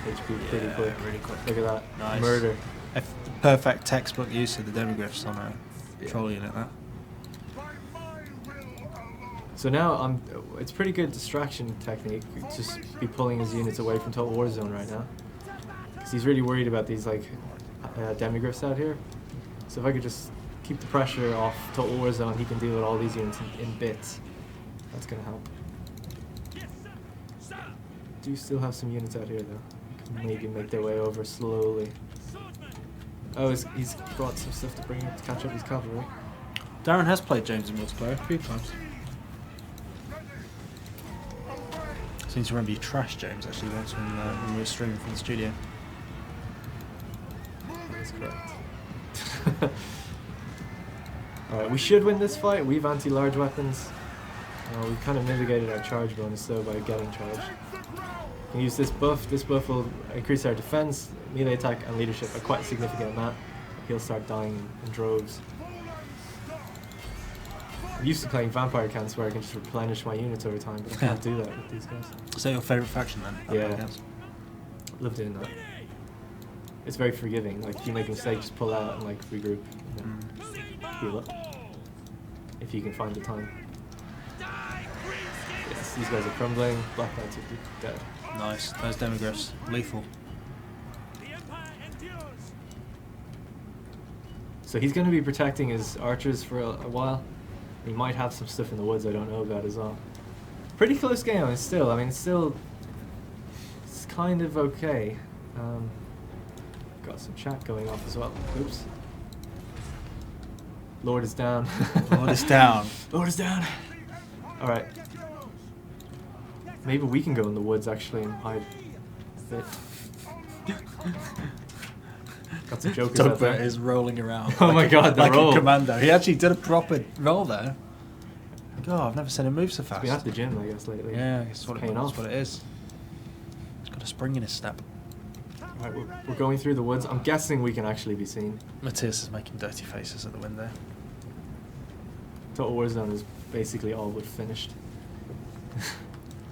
Speaker 2: HP pretty
Speaker 1: Yeah,
Speaker 2: quick.
Speaker 1: really quick.
Speaker 2: Look at that.
Speaker 1: Nice.
Speaker 2: Murder.
Speaker 1: Perfect textbook use of the Demigriffs on a troll unit. That.
Speaker 3: By my will alone.
Speaker 2: So now it's pretty good distraction technique. Just be pulling his units away from Total War Zone right now. Because he's really worried about these like Demigriffs out here. So if I could just keep the pressure off Total War Zone, he can deal with all these units in bits. That's gonna help. Do still have some units out here though. Can maybe make their way over slowly. Oh, he's brought some stuff to bring up to catch up his cavalry.
Speaker 1: Darren has played James in multiplayer a few times. I seem to remember you trashed James actually once when we were streaming from the studio.
Speaker 2: That's correct. Alright, we should win this fight. We've anti-large weapons. We've kind of mitigated our charge bonus though by getting charged. We can use this buff. This buff will increase our defense, melee attack, and leadership a quite significant amount. He'll start dying in droves. I'm used to playing vampire camps where I can just replenish my units over time, but I can't do that with these guys.
Speaker 1: Is that your favourite faction then?
Speaker 2: Yeah.
Speaker 1: Vampire Counts?
Speaker 2: Love doing that. It's very forgiving. Like if you make a mistake, just pull out and like regroup and then heal up. If you can find the time. Yes, these guys are crumbling. Black Knights are dead.
Speaker 1: Nice. Those Demigriffs. Lethal.
Speaker 2: So he's going to be protecting his archers for a while. He might have some stuff in the woods I don't know about as well. Pretty close game, and still, I mean, it's kind of okay. Got some chat going off as well. Oops. Lord is down.
Speaker 1: Lord is down.
Speaker 2: Lord is down. All right. Maybe we can go in the woods actually and hide a bit. Got some jokers out
Speaker 1: Dogbert
Speaker 2: there.
Speaker 1: is rolling around.
Speaker 2: Oh my god, the
Speaker 1: like
Speaker 2: roll.
Speaker 1: a commando. He actually did a proper roll there. God, I've never seen him move so fast.
Speaker 2: Been at the gym, I guess, lately.
Speaker 1: Yeah, that's what,
Speaker 2: Paying
Speaker 1: that's
Speaker 2: off.
Speaker 1: what it is. He's got a spring in his step.
Speaker 2: Alright, we're going through the woods. I'm guessing we can actually be seen.
Speaker 1: Matthias is making dirty faces at the window.
Speaker 2: Total War Zone is basically all but finished.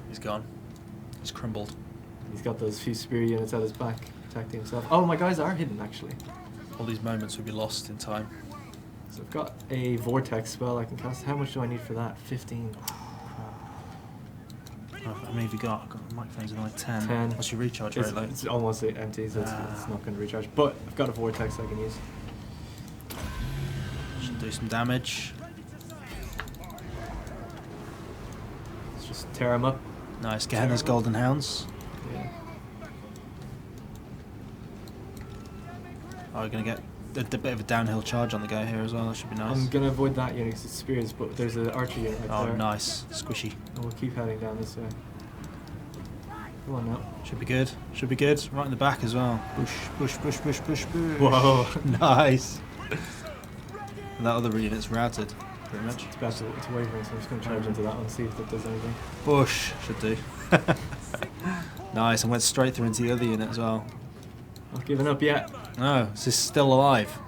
Speaker 1: He's gone. He's crumbled.
Speaker 2: He's got those few spear units at his back, protecting himself. Oh, my guys are hidden, actually.
Speaker 1: All these moments will be lost in time.
Speaker 2: So I've got a Vortex spell I can cast. How much do I need for that? 15.
Speaker 1: How many have you got? I've got microphones in like 10.
Speaker 2: 10.
Speaker 1: What's your recharge
Speaker 2: It's,
Speaker 1: rate like?
Speaker 2: it's almost empty, so it's not going to recharge. But I've got a Vortex I can use.
Speaker 1: Should do some damage.
Speaker 2: Let's just tear him up.
Speaker 1: Nice. Gehenna's Golden Hounds.
Speaker 2: Yeah.
Speaker 1: Oh, we're going to get a bit of a downhill charge on the go here as well. That should be nice.
Speaker 2: I'm going to avoid that unit 'cause it's spears, but there's an archer unit right
Speaker 1: Oh,
Speaker 2: there.
Speaker 1: nice. Squishy.
Speaker 2: And we'll keep heading down this way. Come on now.
Speaker 1: Should be good. Should be good. Right in the back as well. Push, push, push, push, push, push.
Speaker 2: Whoa.
Speaker 1: Nice. And that other unit's routed, pretty much.
Speaker 2: It's bad. It's wavering, so I'm just going to charge into that one, see if it does anything.
Speaker 1: Push. Should do. Nice, and went straight through into the other unit as well.
Speaker 2: Not giving up yet.
Speaker 1: No, this is still alive.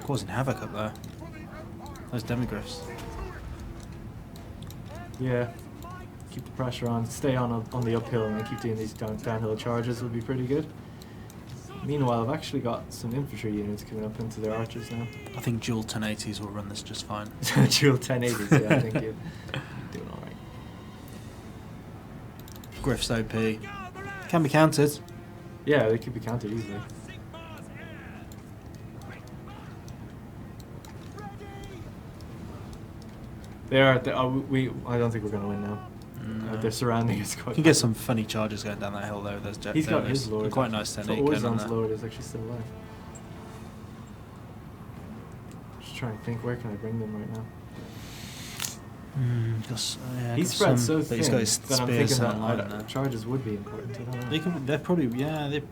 Speaker 1: Causing havoc up there. Those demigriffs.
Speaker 2: Yeah. Keep the pressure on. Stay on the uphill and then keep doing these downhill charges would be pretty good. Meanwhile, I've actually got some infantry units coming up into their archers now.
Speaker 1: I think dual 1080s will run this just fine.
Speaker 2: Dual 1080s, yeah, I think you're doing alright.
Speaker 1: Griff's OP. Can be countered.
Speaker 2: Yeah, they could be countered easily. They are. I don't think we're going to win now.
Speaker 1: No.
Speaker 2: They're surrounding us quite.
Speaker 1: You can get some funny charges going down that hill though. There's
Speaker 2: He's got his lord.
Speaker 1: Quite nice 1080.
Speaker 2: Warzone's lord is actually still alive. Just trying to think, where can I bring them right now? He's spread so thin
Speaker 1: he's got his
Speaker 2: that I'm thinking
Speaker 1: that
Speaker 2: that charges would be important. I don't know.
Speaker 1: they're probably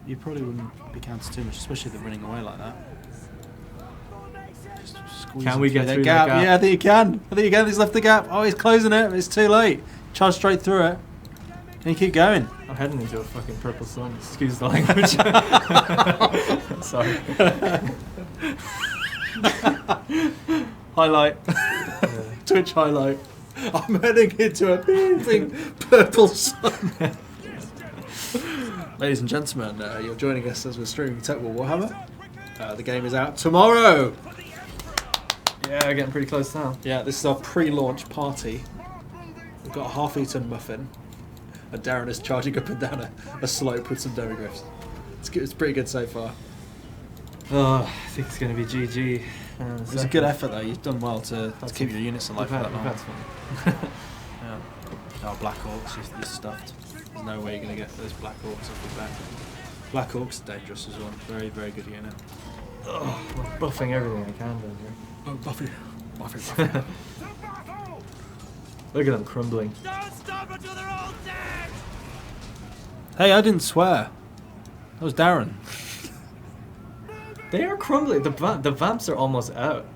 Speaker 1: you probably wouldn't be counted too much, especially if they're running away like that. Just squeeze
Speaker 2: Can
Speaker 1: them
Speaker 2: we get
Speaker 1: that
Speaker 2: through that gap?
Speaker 1: Yeah, I think you can. I think you can. He's left the gap. Oh, he's closing it. It's too late. Charge straight through it. Can you keep going?
Speaker 2: I'm heading into a fucking purple sun. Excuse the language. Sorry.
Speaker 1: Highlight.
Speaker 2: Yeah.
Speaker 1: Twitch highlight. I'm heading into a moving purple sun. Ladies and gentlemen, you're joining us as we're streaming Total War Warhammer. The game is out tomorrow.
Speaker 2: Yeah, getting pretty close now.
Speaker 1: Yeah, this is our pre-launch party. We've got a half-eaten muffin, and Darren is charging up and down a slope with some demigriffs. It's good. It's pretty good so far.
Speaker 2: Oh, I think it's going to be GG.
Speaker 1: It was a good effort though. You've done well to keep your units alive for that long.
Speaker 2: That's fun.
Speaker 1: Yeah. Oh, Black Orcs, you're stuffed. There's no way you're going to get those Black Orcs off your back. Black Orcs are dangerous as well. Very, very good unit.
Speaker 2: Oh, I'm buffing everything I can down here.
Speaker 1: Oh, Buffy. Buffy.
Speaker 2: Look at them crumbling.
Speaker 3: Don't stop until they're all dead!
Speaker 1: Hey, I didn't swear. That was Darren.
Speaker 2: They are crumbling. The vamps are almost out.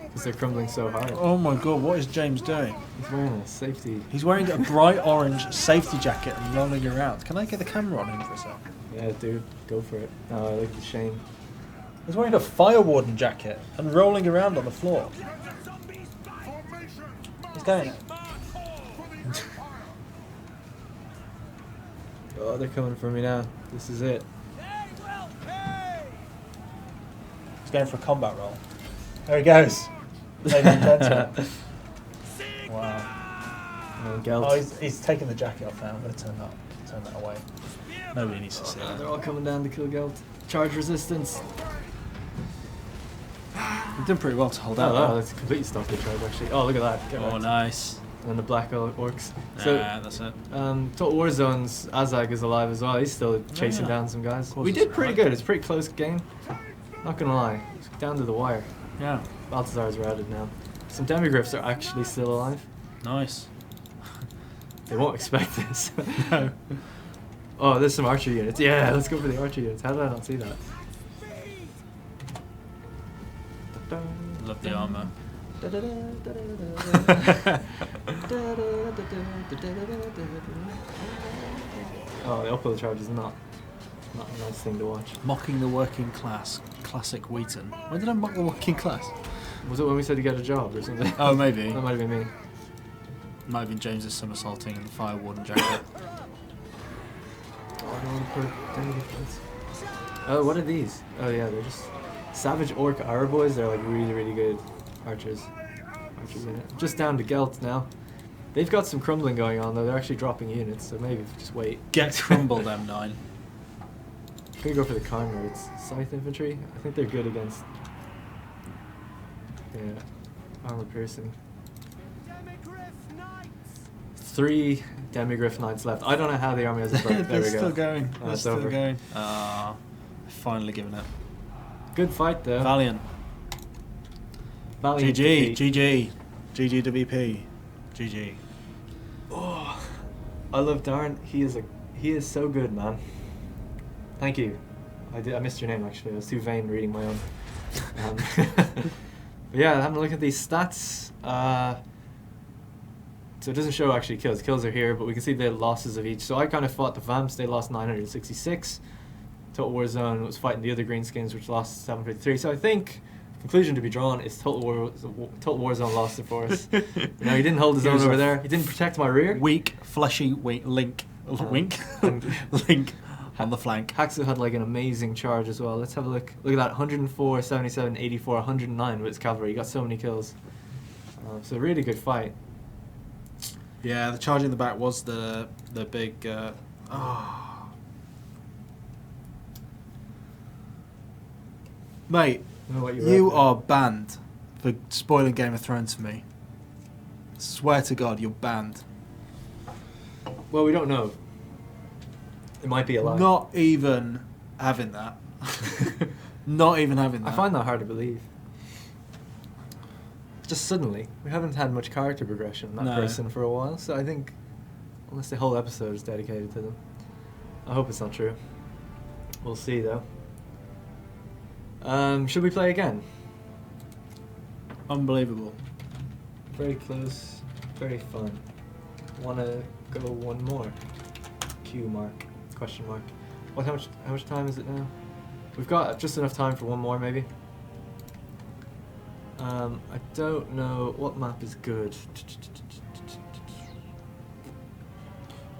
Speaker 2: Because they're crumbling so hard.
Speaker 1: Oh my god, what is James doing?
Speaker 2: He's wearing a safety.
Speaker 1: He's wearing a bright orange safety jacket and rolling around. Can I get the camera on him for a sec?
Speaker 2: Yeah, dude, go for it. Oh, I like the shame.
Speaker 1: He's wearing a fire warden jacket and rolling around on the floor. He's going.
Speaker 2: Oh, they're coming for me now. This is it.
Speaker 1: He's going for a combat roll. There he goes. Ladies and gentlemen. Wow.
Speaker 2: And Gelt.
Speaker 1: Oh, he's taking the jacket off now. I'm going to turn that away. Nobody needs to see that.
Speaker 2: They're all coming down to kill Gelt. Charge resistance.
Speaker 1: You've done pretty well to hold out.
Speaker 2: Oh, that's completely stopped the charge actually. Oh, look at that. Get
Speaker 1: Oh,
Speaker 2: wrecked.
Speaker 1: nice.
Speaker 2: And then the black orcs.
Speaker 1: Yeah, that's it.
Speaker 2: Total War Zone's Azag is alive as well. He's still chasing down some guys. We
Speaker 1: Causes
Speaker 2: did pretty good. It's a pretty close game. Not gonna lie. It's down to the wire.
Speaker 1: Yeah.
Speaker 2: Balthazar's routed now. Some demigriffs are actually still alive.
Speaker 1: Nice.
Speaker 2: They won't expect this.
Speaker 1: No.
Speaker 2: Oh, there's some archer units. Yeah, let's go for the archer units. How did I not see that?
Speaker 1: Love the armor.
Speaker 2: Oh, the uphill charge is not a nice thing to watch.
Speaker 1: Mocking the working class. Classic Wheaton. When did I mock the working class?
Speaker 2: Was it when we said to get a job or something?
Speaker 1: Oh, maybe.
Speaker 2: That might have been me.
Speaker 1: Might have been James's somersaulting in the fire warden jacket.
Speaker 2: Oh, I don't want to put any defense. Oh, what are these? Oh yeah, they're just Savage Orc Arrow Boys. They're like really, really good archers. Just down to Gelt now. They've got some crumbling going on though. They're actually dropping units, so maybe just wait.
Speaker 1: Get crumbled, M9.
Speaker 2: I'm gonna go for the Conrades. Scythe Infantry. I think they're good against. Yeah, armor piercing. 3 Demigriff Knights left. I don't know how the army hasn't broke. There we go.
Speaker 1: Still going.
Speaker 2: Oh, it's
Speaker 1: still
Speaker 2: over.
Speaker 1: going. Finally given it.
Speaker 2: Good fight though.
Speaker 1: Valiant.
Speaker 2: Valiant
Speaker 1: GG.
Speaker 2: defeat.
Speaker 1: GG. GGWP. GG.
Speaker 2: Oh, I love Darren. He is so good, man. Thank you. I missed your name actually. I was too vain reading my own. But yeah, having a look at these stats. So it doesn't show actually kills. Kills are here, but we can see the losses of each. So I kind of fought the Vamps. They lost 966. Total War Zone was fighting the other greenskins, which lost 753. So I think conclusion to be drawn is Total War Zone lost it for us. You know, he didn't hold his own over there. He didn't protect my rear.
Speaker 1: Weak, fleshy, link link on the flank.
Speaker 2: Haxo had like an amazing charge as well. Let's have a look. Look at that, 104, 77, 84, 109 with his cavalry. He got so many kills. So a really good fight.
Speaker 1: Yeah, the charge in the back was the big. Mate, you are banned for spoiling Game of Thrones for me. Swear to God, you're banned.
Speaker 2: Well, we don't know. It might be a lie.
Speaker 1: Not even having that. Not even having that.
Speaker 2: I find that hard to believe. Just suddenly, we haven't had much character progression, that person, for a while, so I think, unless the whole episode is dedicated to them. I hope it's not true. We'll see, though. Should we play again?
Speaker 1: Unbelievable.
Speaker 2: Very close, very fun. Wanna go one more? Q mark, question mark. How much time is it now? We've got just enough time for one more, maybe. I don't know what map is good.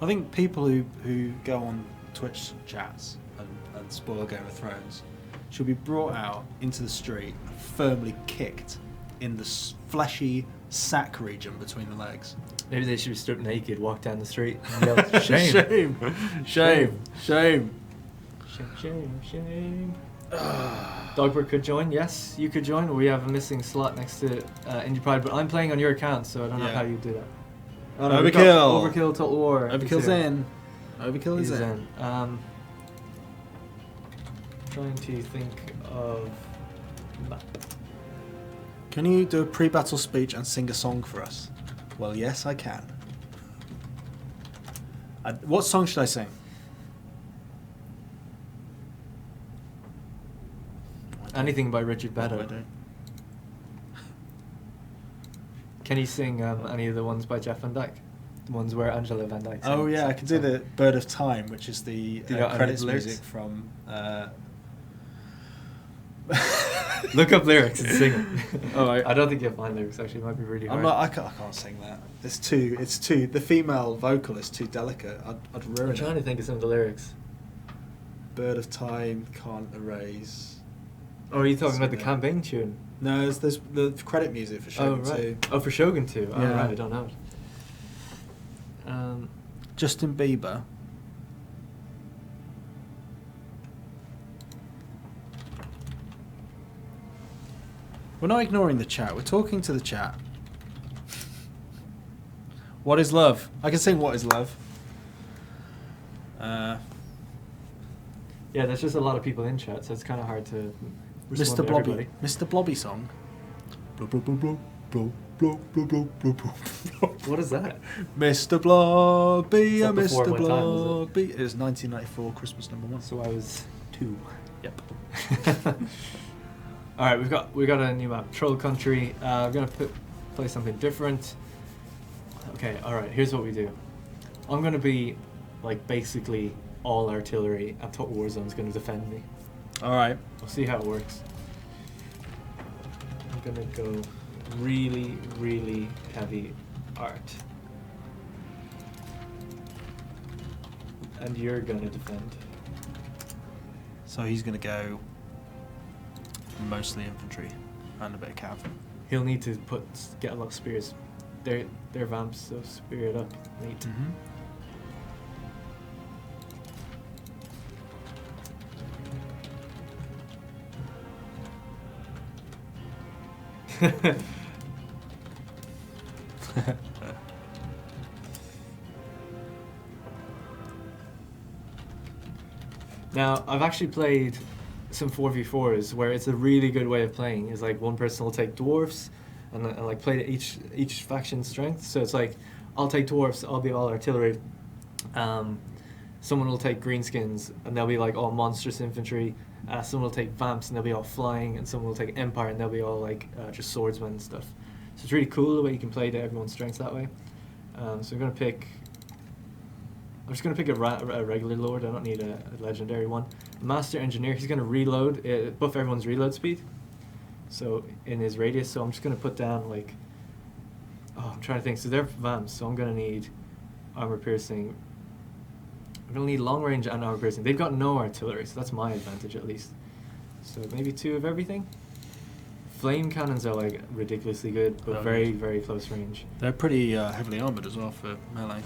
Speaker 1: I think people who go on Twitch chats and spoil Game of Thrones should be brought out into the street and firmly kicked in the fleshy sack region between the legs.
Speaker 2: Maybe they should be stripped naked, walk down the street and yell, shame.
Speaker 1: Shame. Shame. Shame.
Speaker 2: Shame. Shame. Shame. Dogbert could join, yes, you could join. We have a missing slot next to Indie Pride, but I'm playing on your account, so I don't know how you do that. Oh, no,
Speaker 1: Overkill.
Speaker 2: Overkill Total War.
Speaker 1: Overkill's in. Overkill is in.
Speaker 2: Trying to think of map.
Speaker 1: Can you do a pre-battle speech and sing a song for us? Well, yes, I can. What song should I sing?
Speaker 2: Anything by Richard Bedo. Can you sing any of the ones by Jeff Van Dyke? The ones where Angela Van Dyke sings?
Speaker 1: Oh yeah, I can do the Bird of Time, which is the credits
Speaker 2: lyrics?
Speaker 1: music from...
Speaker 2: Look up lyrics and sing it. I don't think you'll find lyrics, actually. It might be really hard.
Speaker 1: I can't sing that. It's too... The female vocal is too delicate. I'd ruin it.
Speaker 2: I'm trying to think of some of the lyrics.
Speaker 1: Bird of Time, Can't Erase...
Speaker 2: Oh, are you talking about the campaign tune?
Speaker 1: No, there's the credit music for Shogun 2.
Speaker 2: Oh, for Shogun 2. Oh,
Speaker 1: Yeah.
Speaker 2: right, I don't know it.
Speaker 1: Justin Bieber. We're not ignoring the chat, we're talking to the chat. What is love? I can sing What is Love.
Speaker 2: Yeah, there's just a lot of people in chat, so it's kind of hard to respond
Speaker 1: Mr.
Speaker 2: to
Speaker 1: Blobby.
Speaker 2: everybody.
Speaker 1: Mr. Blobby song.
Speaker 2: What is that?
Speaker 1: Mr. Blobby,
Speaker 2: Is that before
Speaker 1: Mr.
Speaker 2: my time, was it?
Speaker 1: Blobby. It was 1994, Christmas #1.
Speaker 2: So I was 2.
Speaker 1: Yep.
Speaker 2: All right, we got a new map, Troll Country. We're gonna play something different. Okay, all right. Here's what we do. I'm gonna be like basically all artillery, and Total War Zone's gonna defend me.
Speaker 1: All right.
Speaker 2: We'll see how it works. I'm gonna go really, really heavy art, and you're gonna defend.
Speaker 1: So he's going to go mostly infantry and a bit of cav.
Speaker 2: He'll need to get a lot of spears. They're vamps, so spear it up. Neat. Now, I've actually played some 4v4s where it's a really good way of playing. Is like one person will take dwarfs, and like play to each faction's strength. So it's like I'll take dwarfs, I'll be all artillery. Someone will take greenskins and they'll be like all monstrous infantry. Someone will take vamps and they'll be all flying, and someone will take empire and they'll be all like just swordsmen and stuff. So it's really cool the way you can play to everyone's strengths that way. So I'm just gonna pick a regular lord. I don't need a legendary one. Master engineer, he's gonna reload, buff everyone's reload speed. So in his radius, so I'm just gonna put down like, I'm trying to think. So they're vamps, so I'm gonna need armor piercing. I'm gonna need long range and armor piercing. They've got no artillery, so that's my advantage at least. So maybe 2 of everything. Flame cannons are like ridiculously good, but very close range.
Speaker 1: They're pretty heavily armored as well for melee.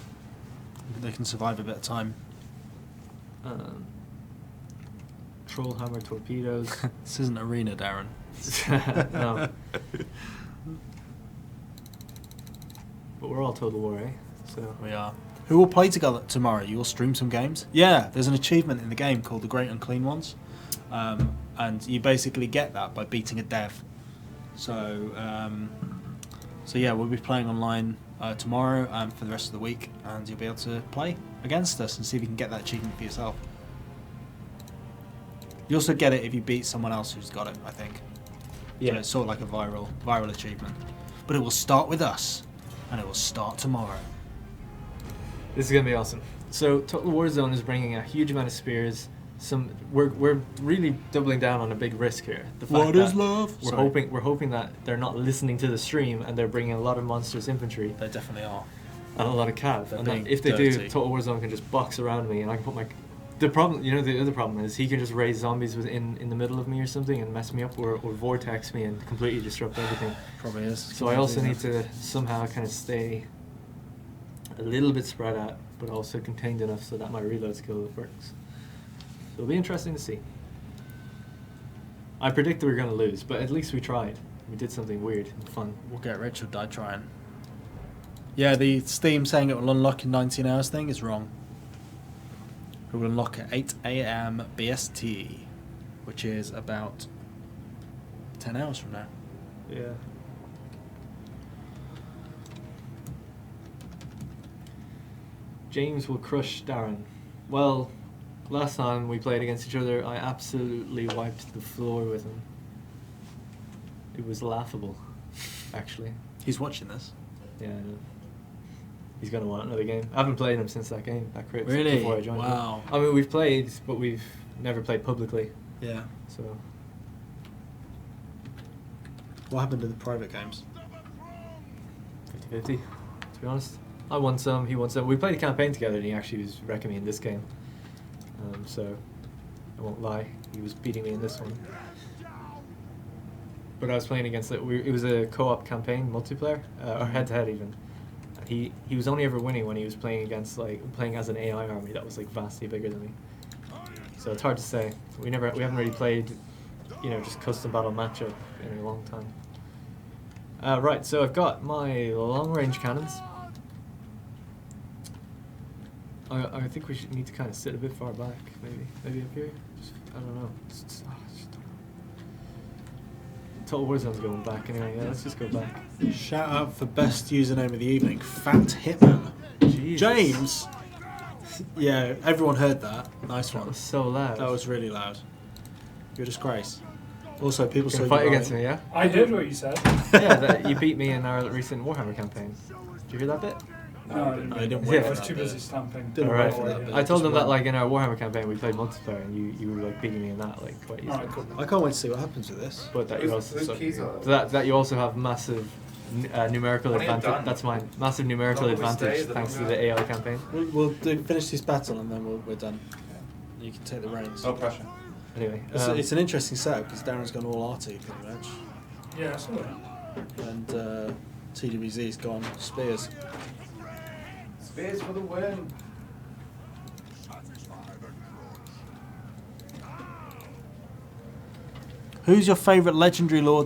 Speaker 1: They can survive a bit of time.
Speaker 2: Troll hammer torpedoes.
Speaker 1: This isn't arena, Darren.
Speaker 2: No. But we're all Total War, eh? So
Speaker 1: We are. Who will play together tomorrow? You will stream some games? Yeah, there's an achievement in the game called the Great Unclean Ones. And you basically get that by beating a dev. So yeah, we'll be playing online tomorrow and for the rest of the week, and you'll be able to play against us and see if you can get that achievement for yourself. You also get it if you beat someone else who's got it, I think.
Speaker 2: yeah,
Speaker 1: So it's sort of like a viral achievement. But it will start with us, and it will start tomorrow.
Speaker 2: this is gonna be awesome. So Total War Zone is bringing a huge amount of spears. We're really doubling down on a big risk here. The fact
Speaker 1: What is
Speaker 2: that
Speaker 1: love?
Speaker 2: We're hoping that they're not listening to the stream and they're bringing a lot of monstrous infantry
Speaker 1: They definitely are.
Speaker 2: and a lot of cav.
Speaker 1: They're
Speaker 2: And then
Speaker 1: being
Speaker 2: if they do,
Speaker 1: dirty.
Speaker 2: Total War Zone can just box around me and I can put my. The other problem is he can just raise zombies in the middle of me or something and mess me up, or vortex me and completely disrupt everything.
Speaker 1: Probably is.
Speaker 2: So I also need to somehow kind of stay a little bit spread out, but also contained enough so that my reload skill works. So it'll be interesting to see. I predict that we're going to lose, but at least we tried. We did something weird and fun.
Speaker 1: We'll get rich or die trying. Yeah, the Steam saying it will unlock in 19 hours thing is wrong. It will unlock at 8 AM BST, which is about 10 hours from now.
Speaker 2: Yeah. James will crush Darren. Well, last time we played against each other, I absolutely wiped the floor with him. It was laughable, actually.
Speaker 1: He's watching this.
Speaker 2: Yeah, I know. He's going to want another game. I haven't played him since that game, that crit,
Speaker 1: Really?
Speaker 2: before I joined.
Speaker 1: Wow.
Speaker 2: I mean, we've played, but we've never played publicly,
Speaker 1: Yeah.
Speaker 2: so...
Speaker 1: What happened to the private games?
Speaker 2: 50-50, to be honest. I won some, he won some. We played a campaign together and he actually was wrecking me in this game. So, I won't lie, he was beating me in this one. But I was playing against it. It was a co-op campaign, multiplayer, or head-to-head even. And he was only ever winning when he was playing against, playing as an AI army that was vastly bigger than me. So it's hard to say. We haven't really played, just custom battle matchup in a long time. Right, so I've got my long-range cannons. I think we need to kind of sit a bit far back, maybe up here. I don't know. Total War Zone's going back anyway. Yeah, let's just go back.
Speaker 1: Shout out for best username of the evening, Fat Hitman.
Speaker 2: Jesus.
Speaker 1: James. Yeah, everyone heard that. Nice
Speaker 2: That
Speaker 1: one.
Speaker 2: was so loud.
Speaker 1: That was really loud. You're a disgrace. Also, people
Speaker 2: Gonna
Speaker 1: say
Speaker 2: fight against me, yeah?
Speaker 3: I heard what you said.
Speaker 2: Yeah, you beat me in our recent Warhammer campaign. Did you hear that bit?
Speaker 3: No,
Speaker 1: I didn't
Speaker 2: Yeah.
Speaker 1: wait
Speaker 3: I
Speaker 1: for
Speaker 3: was
Speaker 1: that
Speaker 3: too
Speaker 1: bit.
Speaker 3: busy stamping.
Speaker 1: Didn't
Speaker 2: All
Speaker 1: wait
Speaker 2: right.
Speaker 1: for that bit.
Speaker 2: I told them
Speaker 1: Just
Speaker 2: that
Speaker 1: went.
Speaker 2: in our Warhammer campaign we played multiplayer and you were beating me in that quite easily.
Speaker 3: Alright, cool.
Speaker 1: I can't wait to see what happens with this.
Speaker 2: But that you also
Speaker 5: Whose keys are
Speaker 2: that you also have massive numerical
Speaker 5: When are you
Speaker 2: advantage.
Speaker 5: done?
Speaker 2: That's mine. Massive numerical
Speaker 5: How long will we stay?
Speaker 2: advantage
Speaker 5: Is it
Speaker 2: thanks to
Speaker 5: longer?
Speaker 2: the AI campaign.
Speaker 1: We'll finish this battle and then we're done. You can take the reins.
Speaker 5: No pressure.
Speaker 2: Anyway,
Speaker 1: It's an interesting setup because Darren's gone all arty pretty much,
Speaker 3: Yeah, that's alright.
Speaker 1: and TWZ's gone spears.
Speaker 5: Spears for the win.
Speaker 1: Who's your favourite legendary lord?